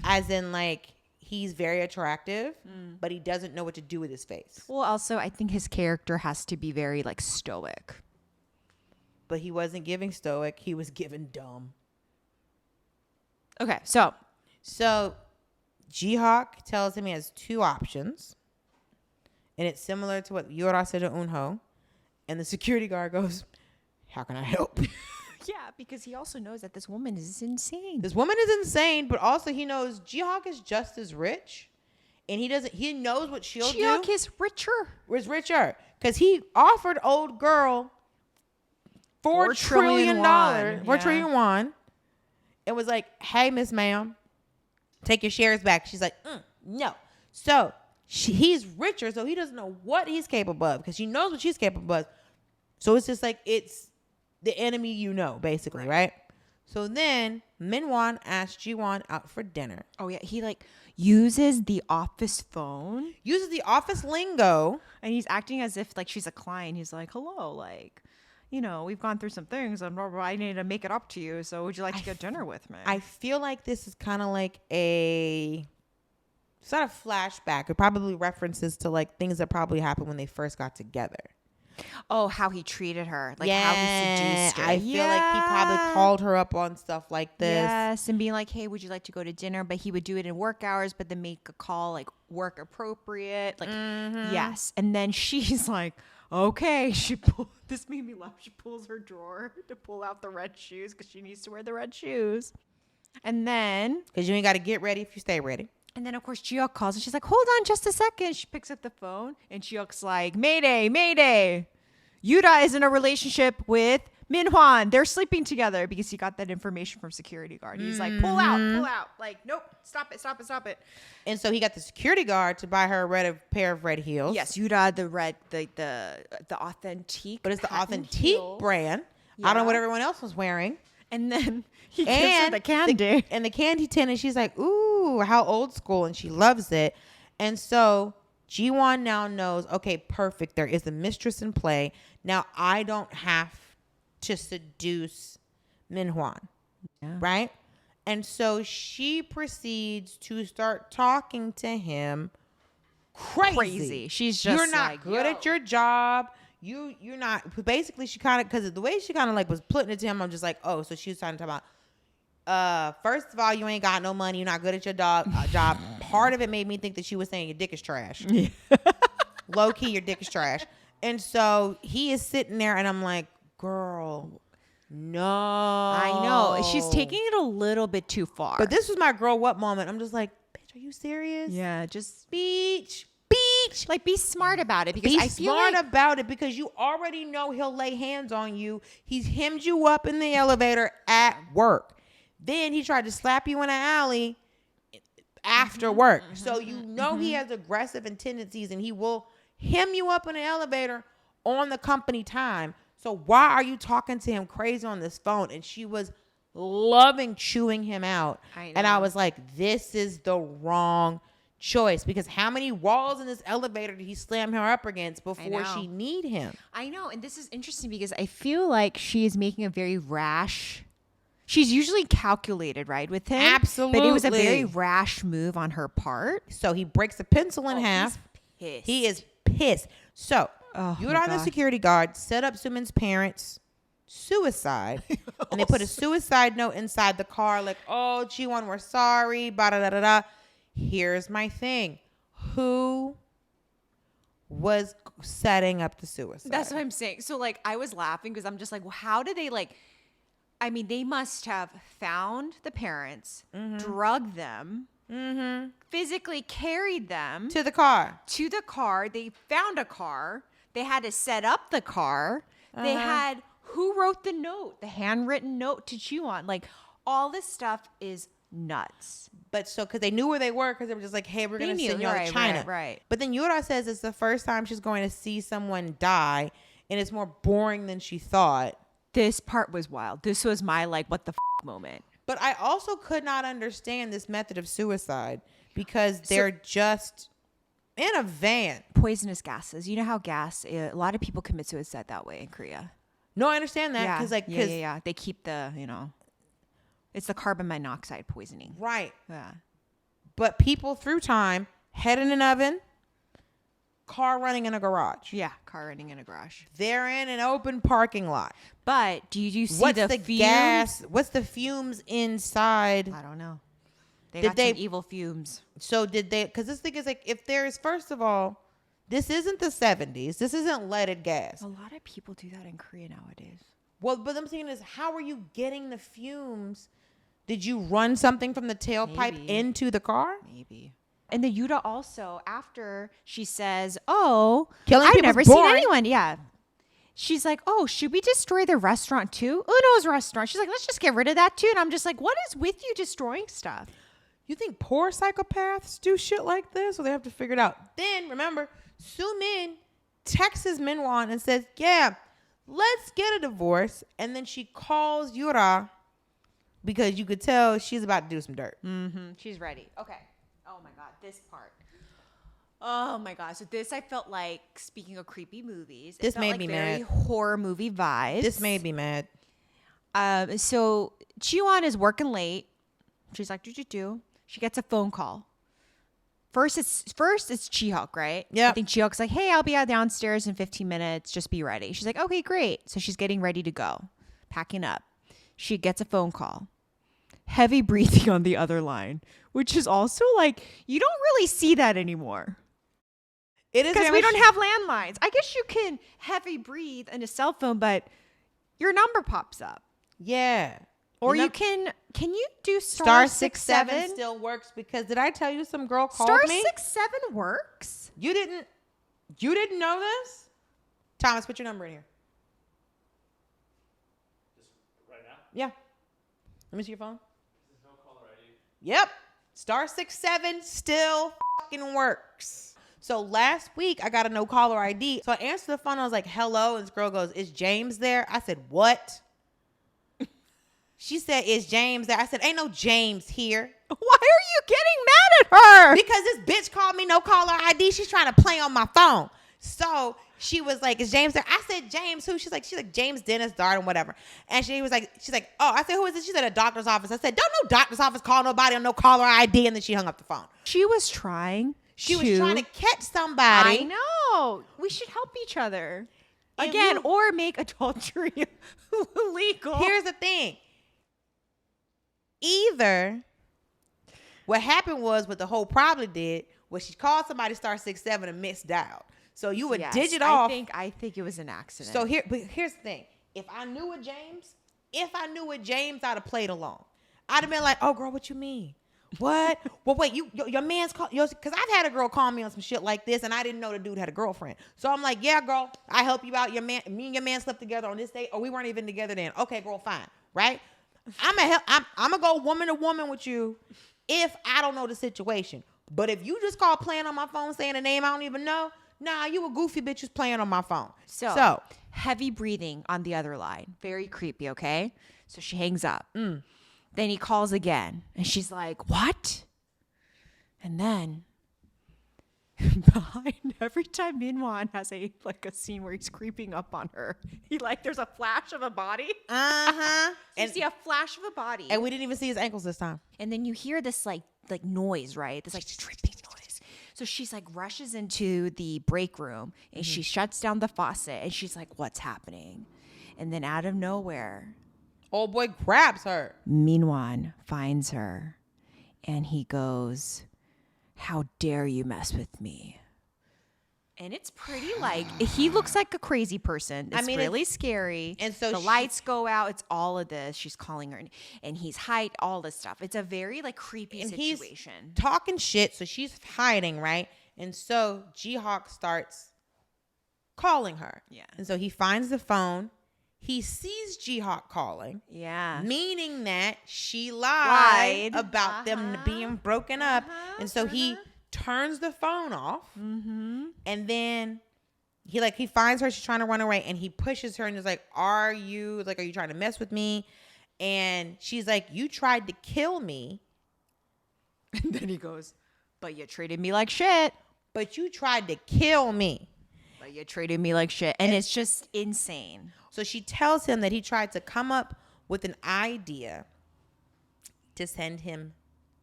As in like, he's very attractive, but he doesn't know what to do with his face. Well, also, I think his character has to be very, like, stoic. But he wasn't giving stoic. He was giving dumb. Okay, so Jihyuk tells him he has two options. And it's similar to what Yoora said to Eunho. And the security guard goes, how can I help? Yeah, because he also knows that this woman is insane. This woman is insane, but also he knows Jihyuk is just as rich. And he knows what she'll do. Jihyuk is richer. Was richer. Because he offered old girl $4 trillion. $4 trillion won. It was like, hey, Miss Ma'am, take your shares back. She's like, no. So he's richer, so he doesn't know what he's capable of because she knows what she's capable of. So it's just like, it's the enemy you know, basically, right? So then Minhwan asks Jiwon out for dinner. Oh, yeah. He, like, uses the office phone. Uses the office lingo. And he's acting as if, like, she's a client. He's like, hello, like, you know, we've gone through some things. And I need to make it up to you. So would you like to get dinner with me? I feel like this is kind of like it's not a flashback. It probably references to, like, things that probably happened when they first got together. Oh, how he treated her. Like how he seduced her. I feel like he probably called her up on stuff like this. Yes, and being like, hey, would you like to go to dinner? But he would do it in work hours, but then make a call like work appropriate. Like, yes. And then she's like, okay. This made me laugh. She pulls her drawer to pull out the red shoes because she needs to wear the red shoes. And then. Because you ain't got to get ready if you stay ready. And then, of course, Jihyuk calls and she's like, hold on just a second. She picks up the phone and Jihyuk's like, Mayday, Mayday. Yoora is in a relationship with Minhwan. They're sleeping together because he got that information from security guard. He's like, pull out. Like, nope, stop it. And so he got the security guard to buy her a pair of red heels. Yes, Yoora, the red, the authentic. But it's the authentic brand. Yeah. I don't know what everyone else was wearing. And then he gives her the candy. And the candy tin, and she's like, ooh, how old school. And she loves it. And so Jiwon now knows, okay, perfect. There is a mistress in play. Now I don't have to seduce Minhwan. Yeah. Right? And so she proceeds to start talking to him crazy. She's just you're not good at your job. You're not. Basically, she kind of, because the way she kind of like was putting it to him, I'm just like, oh, so she was trying to talk about, first of all, you ain't got no money. You're not good at your job. Part of it made me think that she was saying your dick is trash. Yeah. Low key, your dick is trash. And so he is sitting there, and I'm like, girl, no. I know. She's taking it a little bit too far. But this was my grow up moment. I'm just like, bitch, are you serious? Yeah, just beach. Like, be smart about it. Because be smart about it because you already know he'll lay hands on you. He's hemmed you up in the elevator at work. Then he tried to slap you in an alley after work. So you know he has aggressive tendencies and he will hem you up in an elevator on the company time. So why are you talking to him crazy on this phone? And she was loving chewing him out. And I was like, this is the wrong choice, because how many walls in this elevator did he slam her up against before she need him? I know. And this is interesting because I feel like she is making a very rash. She's usually calculated, right, with him. Absolutely. But it was a very rash move on her part. So he breaks a pencil in half. He's pissed. He is pissed. So Yoora and the security guard set up Soomin's parents' suicide. And they put a suicide note inside the car like, oh, Jiwon, we're sorry. Ba-da-da-da-da. Here's my thing. Who was setting up the suicide? That's what I'm saying. So, like, I was laughing because I'm just like, well, how did they, like, I mean, they must have found the parents, drugged them, physically carried them to the car. They found a car. They had to set up the car. They had, who wrote the note? The handwritten note to Jiwon. Like, all this stuff is nuts. But so, because they knew where they were, because they were just like, hey, we're going to send you to China. Right. But then Yoora says it's the first time she's going to see someone die, and it's more boring than she thought. This part was wild. This was my, like, what the moment. But I also could not understand this method of suicide, because they're just in a van. Poisonous gases. You know how a lot of people commit suicide that way in Korea. No, I understand that. Yeah. They keep the, it's the carbon monoxide poisoning. Right. Yeah. But people through time, head in an oven, car running in a garage. Yeah, car running in a garage. They're in an open parking lot. But do you see what's the fumes? Gas? What's the fumes inside? I don't know. They got some evil fumes. So did they? Because this thing is like, if there's, first of all, this isn't the 70s. This isn't leaded gas. A lot of people do that in Korea nowadays. Well, but I'm saying is, how are you getting the fumes? Did you run something from the tailpipe into the car? Maybe. And the Yoora also, after she says, oh, Killing I've never seen boring. anyone. Yeah. She's like, oh, should we destroy the restaurant too? Eunho's restaurant. She's like, let's just get rid of that too. And I'm just like, what is with you destroying stuff? You think poor psychopaths do shit like this? Or they have to figure it out? Then, remember, Soomin texts Minhwan and says, yeah, let's get a divorce. And then she calls Yoora because you could tell she's about to do some dirt. She's ready. Okay. Oh, my God. This part. Oh, my God. So this, I felt like, speaking of creepy movies. This made me very mad. Horror movie vibes. This made me mad. So Jiwon is working late. She's like, do. She gets a phone call. First it's Jihyuk, right? Yeah. I think Jihyuk's like, hey, I'll be out downstairs in 15 minutes. Just be ready. She's like, okay, great. So she's getting ready to go, packing up. She gets a phone call. Heavy breathing on the other line, which is also like, you don't really see that anymore. It is because we don't have landlines. I guess you can heavy breathe in a cell phone, but your number pops up. Yeah. Or you can you do star 67 still works, because did I tell you some girl called star me? 67 works? You didn't know this? Thomas, put your number in here. Just right now? Yeah. Let me see your phone. There's no caller ID. Yep. Star 67 still fucking works. So last week I got a no caller ID. So I answered the phone. I was like, hello. And this girl goes, is James there? I said, what? She said, is James there? I said, ain't no James here. Why are you getting mad at her? Because this bitch called me no caller ID. She's trying to play on my phone. So she was like, is James there? I said, James who? She's like James Dennis, Darden, whatever. And she's like, oh, I said, who is this? She said, a doctor's office. I said, don't no doctor's office call nobody on no caller ID. And then she hung up the phone. She was trying to catch somebody. I know. We should help each other. Again, or make adultery legal. Here's the thing. Either what happened was what the whole probably did was she called somebody star 67 and missed dial. So you would digit off. I think it was an accident. So here's the thing. If I knew a James, I'd have played along. I'd have been like, oh girl, what you mean? What? Well, wait, your man's call, because I've had a girl call me on some shit like this, and I didn't know the dude had a girlfriend. So I'm like, yeah, girl, I help you out. Me and your man slept together on this day, or we weren't even together then. Okay, girl, fine, right? I'm gonna go woman to woman with you if I don't know the situation. But if you just call playing on my phone saying a name I don't even know, nah, you a goofy bitch who's playing on my phone. So heavy breathing on the other line. Very creepy, okay? So she hangs up. Then he calls again. And she's like, what? And then behind every time Minhwan has a scene where he's creeping up on her, there's a flash of a body. Uh-huh. So you see a flash of a body. And we didn't even see his ankles this time. And then you hear this like noise, right? This dripping noise. So she's rushes into the break room and she shuts down the faucet and she's like, what's happening? And then out of nowhere, old boy grabs her. Minhwan finds her and he goes, how dare you mess with me? And it's pretty he looks like a crazy person. It's really scary. And so the lights go out. It's all of this. She's calling her and he's all this stuff. It's a very creepy situation. He's talking shit. So she's hiding, right? And so Jihyuk starts calling her. Yeah. And so he finds the phone. He sees Jihyuk calling. Yeah. Meaning that she lied about them being broken up. And so he turns the phone off. And then he finds her. She's trying to run away. And he pushes her and is like, are you trying to mess with me? And she's like, you tried to kill me. And then he goes, but you treated me like shit. But you tried to kill me. But you treated me like shit. And it's just insane. So she tells him that he tried to come up with an idea to send him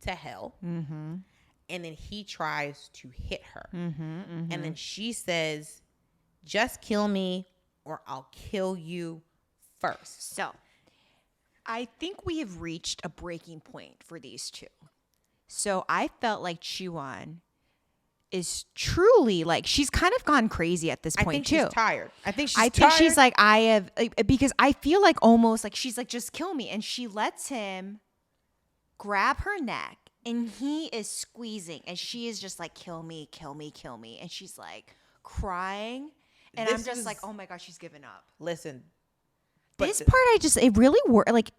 to hell. And then he tries to hit her. And then she says, just kill me or I'll kill you first. So I think we have reached a breaking point for these two. So I felt like Jiwon is truly she's kind of gone crazy at this point I think too. She's tired. I think she's like, I have, because I feel like almost she's like, just kill me. And she lets him grab her neck and he is squeezing and she is just like, kill me, kill me, kill me. And she's like crying. And I'm just like, oh my gosh, she's given up. Listen. This part, it really worked.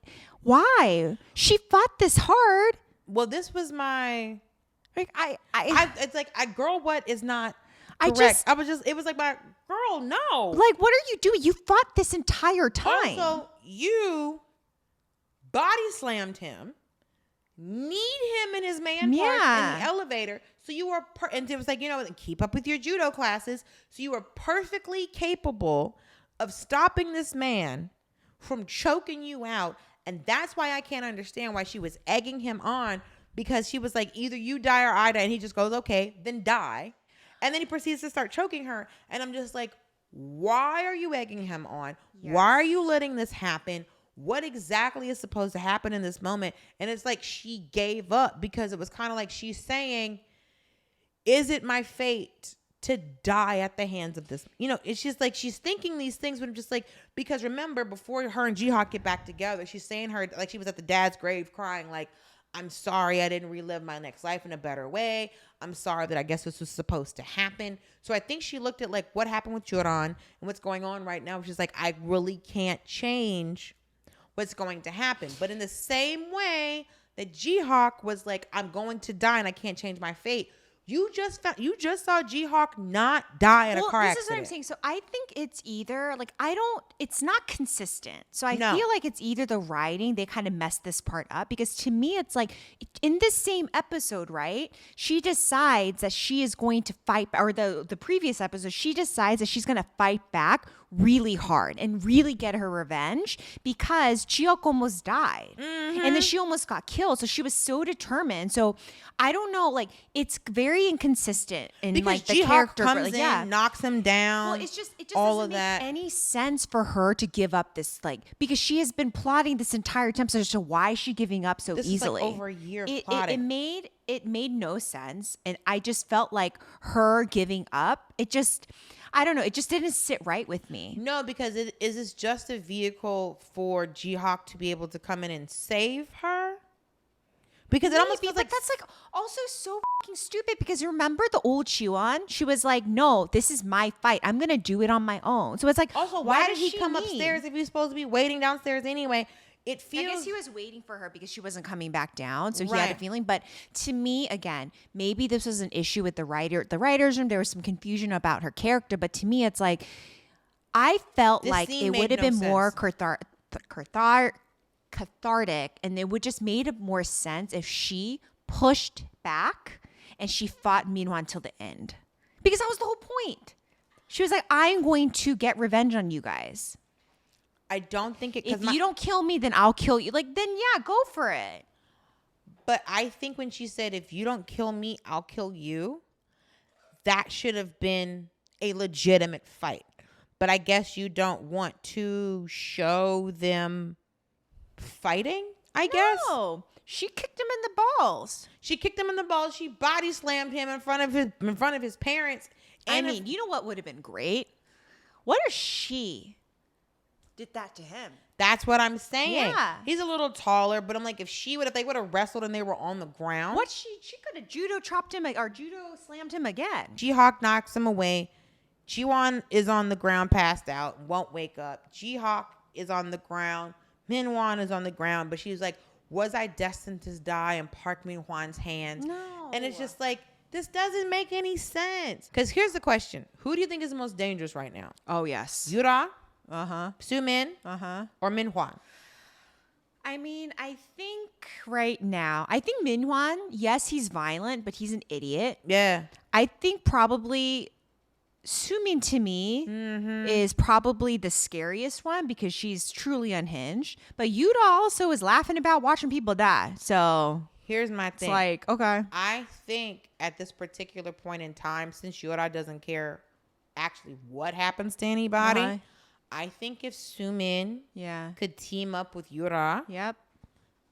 Why? She fought this hard. Well, this was my... girl, what is not correct? It was like, my girl, no. What are you doing? You fought this entire time. Also, you body slammed him, kneed him in his man part in the elevator. So you were, and it was keep up with your judo classes. So you were perfectly capable of stopping this man from choking you out. And that's why I can't understand why she was egging him on. Because she was like, either you die or I die. And he just goes, okay, then die. And then he proceeds to start choking her. And I'm just like, why are you egging him on? Yes. Why are you letting this happen? What exactly is supposed to happen in this moment? And it's like she gave up because it was kind of like she's saying, is it my fate to die at the hands of this? It's just like she's thinking these things, but I'm just like, because remember, before her and Jihyuk get back together, she's saying she was at the dad's grave crying I'm sorry I didn't relive my next life in a better way. I'm sorry that I guess this was supposed to happen. So I think she looked at what happened with Jooran and what's going on right now. She's like, I really can't change what's going to happen. But in the same way that Jihyuk was like, I'm going to die and I can't change my fate. You just saw Jihyuk not die in a car accident. This is what I'm saying. So I think it's either it's not consistent. So I feel like it's either the writing, they kind of messed this part up, because to me, it's in this same episode, right? She decides that she is going to fight, or the previous episode, she decides that she's going to fight back really hard and really get her revenge because Jihyuk almost died. And then she almost got killed. So she was so determined. So I don't know, it's very inconsistent in because the Jihyuk character comes in, knocks him down. Well, it just doesn't make any sense for her to give up this, because she has been plotting this entire time. So as to why is she giving up so easily? Is over a year of plotting. It made no sense, and I just felt like her giving up. I don't know. It just didn't sit right with me. No, because is this just a vehicle for Jihyuk to be able to come in and save her? Because it almost feels like that's also so fucking stupid. Because remember the old Jiwon? She was like, "No, this is my fight. I'm gonna do it on my own." So it's like, also, why did he come upstairs if he's supposed to be waiting downstairs anyway? it feels. I guess he was waiting for her because she wasn't coming back down, so he had a Right. feeling. But to me, again, maybe this was an issue with the writers' room. There was some confusion about her character, but to me, it's like I felt This like scene it made would have no been more sense. cathartic, and it would just made more sense if she pushed back and she fought Minhwan till the end, because that was the whole point. She was like, "I'm going to get revenge on you guys. I don't think it. If you don't kill me, then I'll kill you." Like, then yeah, go for it. But I think when she said, "If you don't kill me, I'll kill you," that should have been a legitimate fight. But I guess you don't want to show them fighting, I guess. No, she kicked him in the balls. She kicked him in the balls. She body slammed him in front of his parents. I And mean, you know what would have been great? What if she did that to him? that's what I'm saying. Yeah. He's a little taller, but I'm like, if they would have wrestled and they were on the ground. What she could have judo chopped him or judo slammed him again. Jihyuk knocks him away. Jiwon is on the ground, passed out, won't wake up. Jihyuk is on the ground. Minhwan is on the ground, but she's like, was I destined to die in Park Minhwan's hands? No. And it's just like, this doesn't make any sense. Because here's the question. Who do you think is the most dangerous right now? Oh yes. Yoora, Uh-huh. Soomin, or Minhwan? I mean, I think right now, Minhwan, yes, he's violent, but he's an idiot. Yeah. I think probably Soomin to me is probably the scariest one because she's truly unhinged. But Yoora also is laughing about watching people die. So Here's my it's thing. like, okay. I think at this particular point in time, since Yoora doesn't care actually what happens to anybody, Uh-huh. I think if Soomin Yeah. could team up with Yoora, Yep.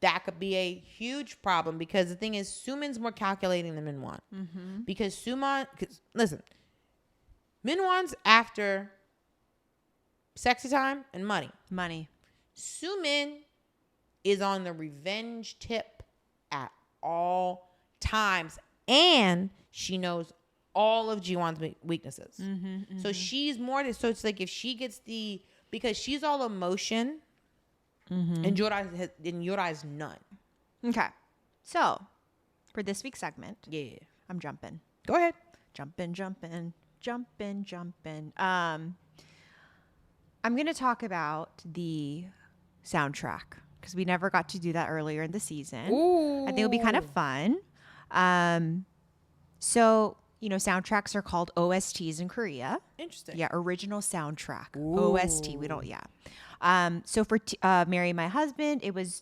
that could be a huge problem because the thing is, Soomin's more calculating than Minhwan. Because listen, Minhwan's after sexy time and money. Money. Soomin is on the revenge tip at all times, and she knows all of Jiwon's weaknesses. So she's so it's like if she gets because she's all emotion, and Yoora is none. Okay. So for this week's segment, Yeah, I'm jumping. go ahead. Jumping. I'm going to talk about the soundtrack because we never got to do that earlier in the season. Ooh. I think it'll be kind of fun. So, soundtracks are called OSTs in Korea. Interesting. Yeah, original soundtrack. Ooh. OST. We don't, yeah. So for Marry My Husband, it was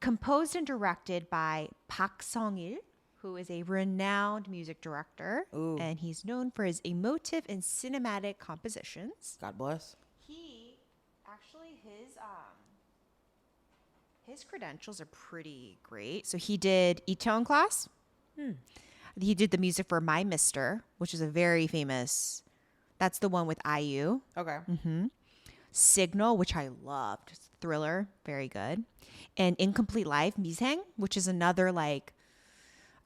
composed and directed by Park Sung-il, who is a renowned music director. Ooh. And he's known for his emotive and cinematic compositions. God bless. His credentials are pretty great. So he did Itaewon Class. He did the music for My Mister, which is a very famous. That's the one with IU. Okay. Signal, which I loved. It's a thriller, very good. And Incomplete Life, Miseng, which is another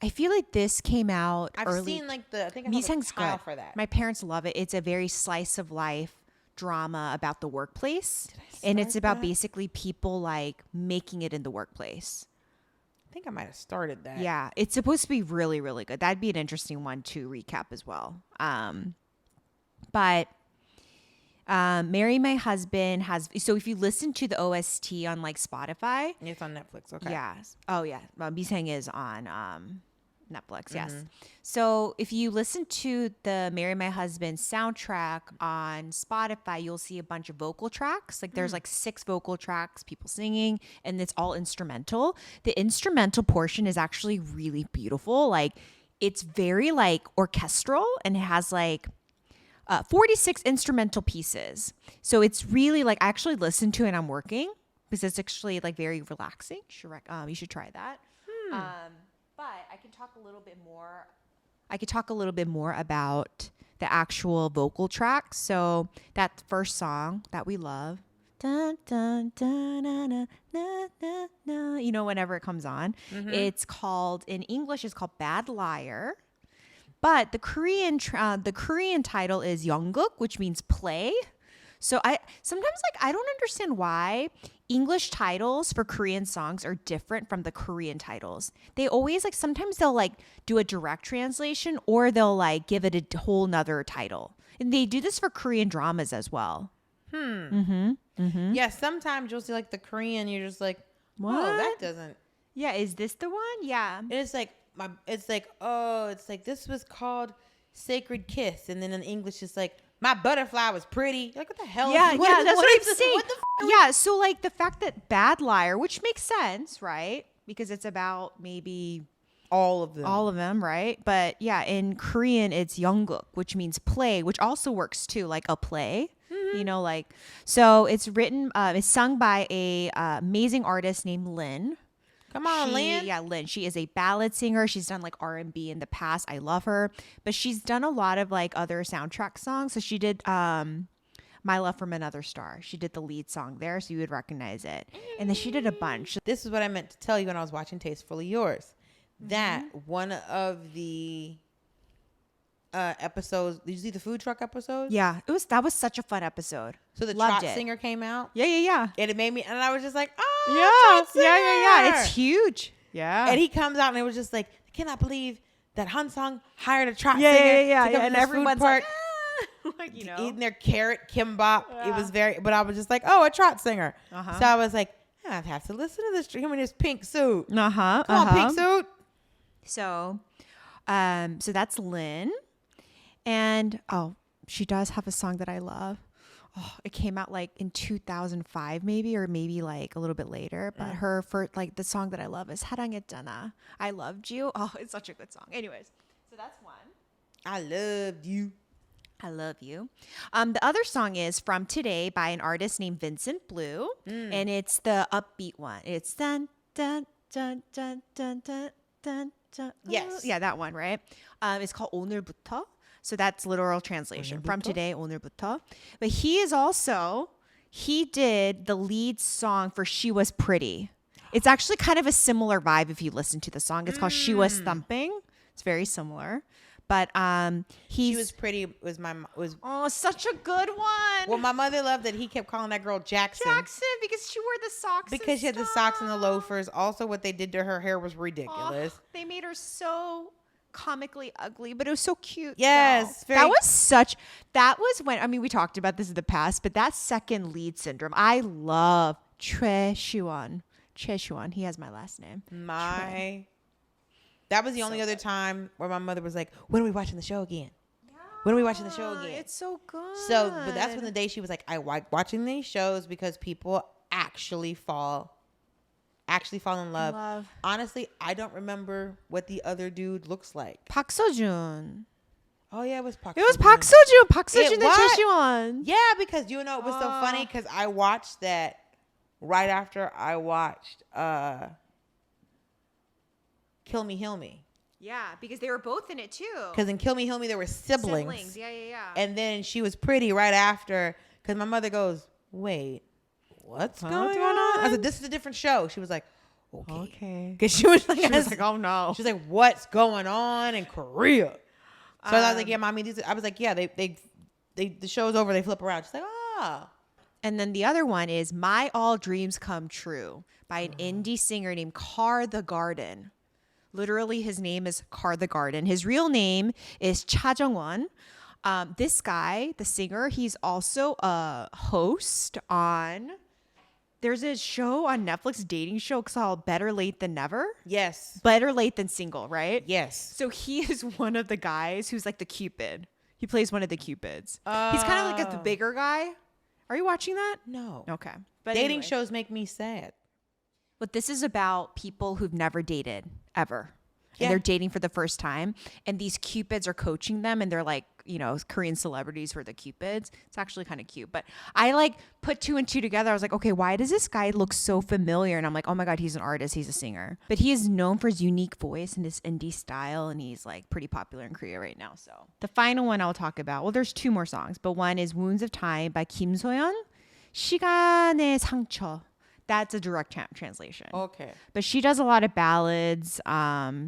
I feel like this came out I've early. seen I think I saw the Miseng's trial good. for that. My parents love it. It's a very slice of life drama about the workplace. And it's start about that? basically people making it in the workplace. I think I might have started that. Yeah. It's supposed to be really, really good. That'd be an interesting one to recap as well. But Marry My Husband so if you listen to the OST on Spotify. It's on Netflix. Okay. Yes. Oh yeah. Bisang is on Netflix. Yes. So if you listen to the Marry My Husband soundtrack on Spotify, you'll see a bunch of vocal tracks. There's 6 vocal tracks, people singing, and it's all instrumental. The instrumental portion is actually really beautiful. It's very orchestral, and it has 46 instrumental pieces. So it's really I actually listen to it and I'm working because it's actually very relaxing. You should try that. But I can talk a little bit more. I could talk a little bit more about the actual vocal tracks. So that first song that we love, dun, dun, dun, na, na, na, na, na, whenever it comes on, it's called, in English, it's called Bad Liar. But the Korean title is Yeongguk, which means play. So I sometimes I don't understand why, English titles for Korean songs are different from the Korean titles. They always like sometimes they'll like do a direct translation or they'll like give it a whole nother title. And they do this for Korean dramas as well. Yeah, sometimes you'll see like the Korean, you're just like, What? oh, that doesn't. Yeah, is this the one? Yeah. And it's like it's like this was called Sacred Kiss, and then in English it's like my butterfly was pretty. Like what the hell? Yeah, what that's what is I'm this? saying. What the f- Yeah, so like the fact that Bad Liar, which makes sense, right? Because it's about maybe all of them. all of them, right? But yeah, in Korean it's Yeongguk, which means play, which also works too, like a play. You know, like so it's written it's sung by a amazing artist named Lin. Come on, Lynn. Yeah, Lin. She is a ballad singer. She's done like R&B in the past. I love her. But she's done a lot of like other soundtrack songs. So she did My Love from Another Star. She did the lead song there, so you would recognize it. And then she did a bunch. This is what I meant to tell you when I was watching Tastefully Yours. That one of the episodes. Did you see the food truck episode? Yeah, that was such a fun episode. So the Loved trot it. singer came out. Yeah. And it made me, and I was just like, oh, Yeah. trot singer. It's huge. Yeah. And he comes out and it was just like, I cannot believe that Hansung hired a trot singer. Yeah. to come to And this food everyone's park, like, you know. eating their carrot kimbap. Yeah. It was but I was just like, oh, a trot singer. Uh-huh. So I was like, I have to listen to this. Him in his pink suit. Uh-huh. Come on, pink suit. So that's Lynn. And she does have a song that I love. Oh, it came out like in 2005 maybe, or maybe like a little bit later. But her first, like the song that I love is 사랑했잖아. I loved you. Oh, it's such a good song. Anyways, so that's one. I loved you. I love you. The other song is From Today by an artist named Vincent Blue, and it's the upbeat one. It's dun dun dun dun dun dun dun dun. Yes. Yeah, that one, right? It's called 오늘부터. So that's literal translation. From today, 오늘부터. But he did the lead song for She Was Pretty. It's actually kind of a similar vibe if you listen to the song. It's called She Was Thumping. It's very similar. But She Was Pretty was such a good one. well, my mother loved that he kept calling that girl Jackson because she wore the socks. because she had the socks and the loafers. Also, what they did to her hair was ridiculous. They made her so comically ugly, but it was so cute. Yes, though. That was when, I mean, we talked about this in the past, but that second lead syndrome, I love Choi Siwon. He has my last name. That was the only other time where my mother was like, when are we watching the show again? When are we watching the show again? It's so good. So, but that's when the day she was like, I like watching these shows because people actually fall in love. Honestly, I don't remember what the other dude looks like. Park Seo-joon. Oh yeah, it was Park. It was Park Seo-joon. Park It Seo-joon and was? Choi Siwon. Yeah, because you know it was so funny because I watched that right after I watched Kill Me Heal Me. Yeah, because they were both in it too. Because in Kill Me Heal Me there were siblings. Yeah. And then She Was Pretty right after. Because my mother goes, wait, what's going on? I said, this is a different show. She was like, okay. Because she was like, oh no. She's like, what's going on in Korea? So I was like, yeah, mommy. I was like, yeah, they the show's over. They flip around. She's like, ah. And then the other one is My All Dreams Come True by an indie singer named Car the Garden. Literally, his name is Car the Garden. His real name is Cha Jung-won. This guy, the singer, he's also a host on... There's a show on Netflix, dating show called Better Late Than Never. Yes. Better Late Than Single, right? Yes. So he is one of the guys who's like the Cupid. He plays one of the Cupids. He's kind of like the bigger guy. Are you watching that? No. Okay. But Dating anyway. shows make me sad. But this is about people who've never dated ever. Yeah. And they're dating for the first time. And these Cupids are coaching them. And they're like, you know, Korean celebrities who are the Cupids. It's actually kind of cute. But I like put two and two together. I was like, okay, why does this guy look so familiar? And I'm like, oh my God, he's an artist. He's a singer. But he is known for his unique voice and his indie style. And he's like pretty popular in Korea right now. So the final one I'll talk about, well, there's two more songs. But one is Wounds of Time by Kim So-yeon. 시간의 상처. That's a direct translation. Okay. But she does a lot of ballads.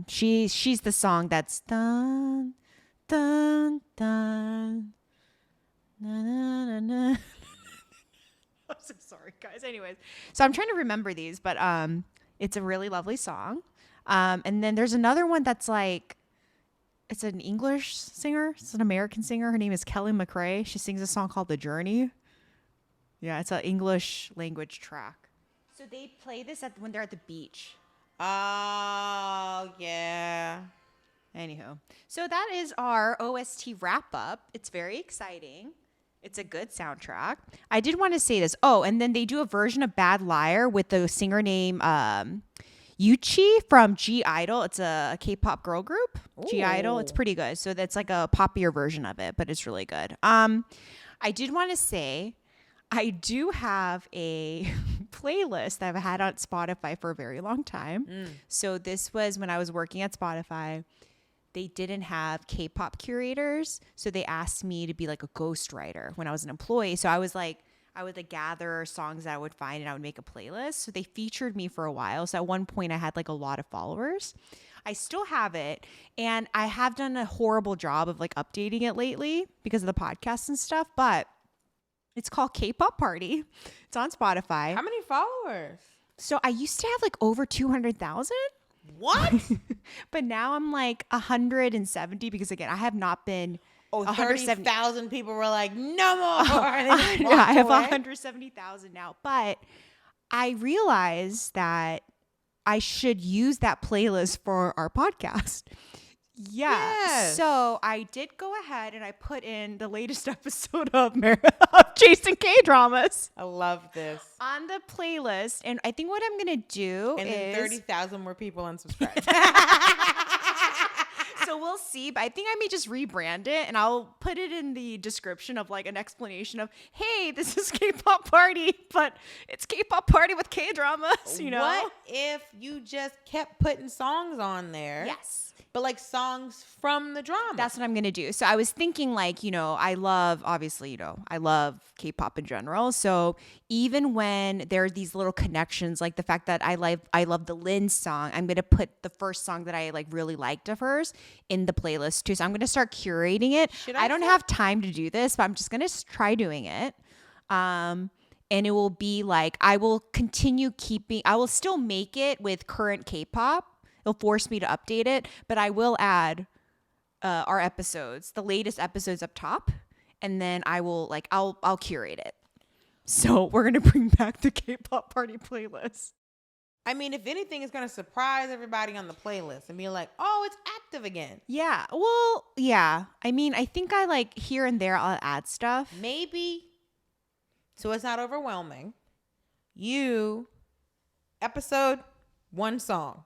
She's the song that's dun dun dun na na na na. I'm so sorry, guys. Anyways, so I'm trying to remember these, but it's a really lovely song. And then there's another one that's like, it's an English singer. It's an American singer. Her name is Kelly McRae. She sings a song called The Journey. Yeah, it's an English language track. So they play this when they're at the beach. Oh, yeah. Anywho, so that is our OST wrap up. It's very exciting. It's a good soundtrack. I did want to say this. Oh, and then they do a version of Bad Liar with the singer named Yuchi from G Idol. It's a K-pop girl group. Ooh. G Idol. It's pretty good. So that's like a poppier version of it, but it's really good. I did want to say I do have a playlist that I've had on Spotify for a very long time. So this was when I was working at Spotify. They didn't have K-pop curators, so they asked me to be like a ghostwriter when I was an employee. So I would gather songs that I would find and I would make a playlist. So they featured me for a while. So at one point I had like a lot of followers. I still have it, and I have done a horrible job of like updating it lately because of the podcast and stuff, but it's called K-Pop Party. It's on Spotify. How many followers? So I used to have like over 200,000. What? But now I'm like 170 because again, I have not been. 30,000 people were like, no more. Yeah, I have 170,000 now. But I realized that I should use that playlist for our podcast. Yeah. Yes. So I did go ahead and I put in the latest episode of Chasing K-Dramas. I love this. On the playlist. And I think what I'm going to do is 30,000 more people unsubscribed. So we'll see. But I think I may just rebrand it and I'll put it in the description of like an explanation of, hey, this is K-pop Party, but it's K-pop Party with K-dramas, you know? What if you just kept putting songs on there? Yes. But like songs from the drama. That's what I'm going to do. So I was thinking like, I love K-pop in general. So even when there are these little connections, like the fact that I love the Lin song, I'm going to put the first song that I like really liked of hers in the playlist too. So I'm going to start curating it. I don't have time to do this, but I'm just going to try doing it. And it will be like, I will still make it with current K-pop. It'll force me to update it, but I will add our episodes, the latest episodes up top, and then I'll curate it. So we're gonna bring back the K-pop Party playlist. I mean, if anything, it's gonna surprise everybody on the playlist and be like, "Oh, it's active again." Yeah. Well, yeah. I mean, I think I like here and there I'll add stuff. Maybe, so it's not overwhelming. Episode, one song.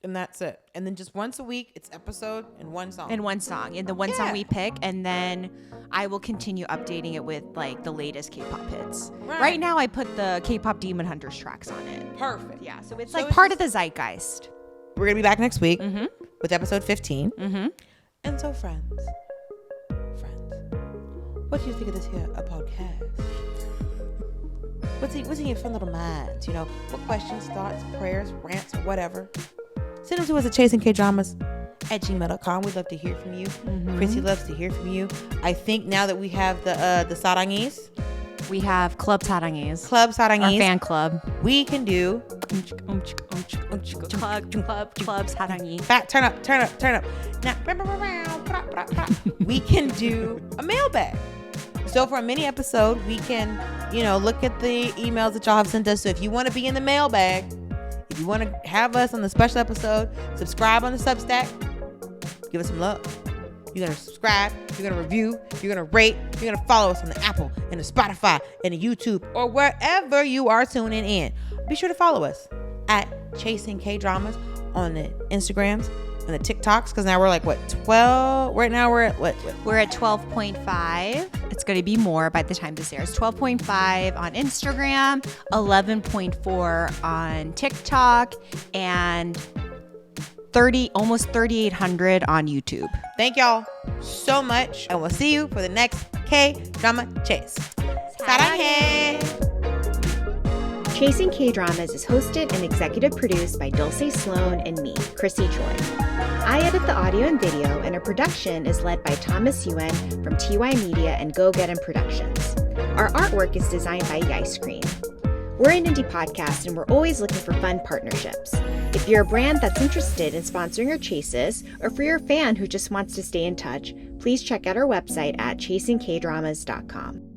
And that's it. And then just once a week, it's episode and one song. And one song. And the one song we pick. And then I will continue updating it with like the latest K-pop hits. Right now, I put the K-pop Demon Hunters tracks on it. Perfect. Yeah. So it's like part of the zeitgeist. We're going to be back next week with episode 15. And so friends, what do you think of this here, a podcast? What's in your fun little minds? What questions, thoughts, prayers, rants, or whatever? Send them to us at chasingkdramas@gmail.com. We'd love to hear from you. Chrissy loves to hear from you. I think now that we have the Sarangees. We have Club Sarangees. Club Sarangees. Our fan club. We can do... Club Sarangees. Turn up. Now, we can do a mailbag. So for a mini episode, we can, look at the emails that y'all have sent us. So if you want to be in the mailbag, if you want to have us on the special episode, subscribe on the Substack. Give us some love. You're going to subscribe. You're going to review. You're going to rate. You're going to follow us on the Apple and the Spotify and the YouTube or wherever you are tuning in. Be sure to follow us at Chasing K-Dramas on the Instagrams and the TikToks, because now we're like 12 right now. We're at what? We're at 12.5. It's going to be more by the time this airs. 12.5 on Instagram, 11.4 on TikTok, and almost 3,800 on YouTube. Thank y'all so much, and we'll see you for the next K-Drama Chase. Sarangees. Chasing K-Dramas is hosted and executive produced by Dulcé, Sloan, and me, Chrissy, Choi. I edit the audio and video, and our production is led by Thomas Yuen from TY Media and Go Get 'Em Productions. Our artwork is designed by Ice Cream. We're an indie podcast and we're always looking for fun partnerships. If you're a brand that's interested in sponsoring our chases, or for your fan who just wants to stay in touch, please check out our website at chasingkdramas.com.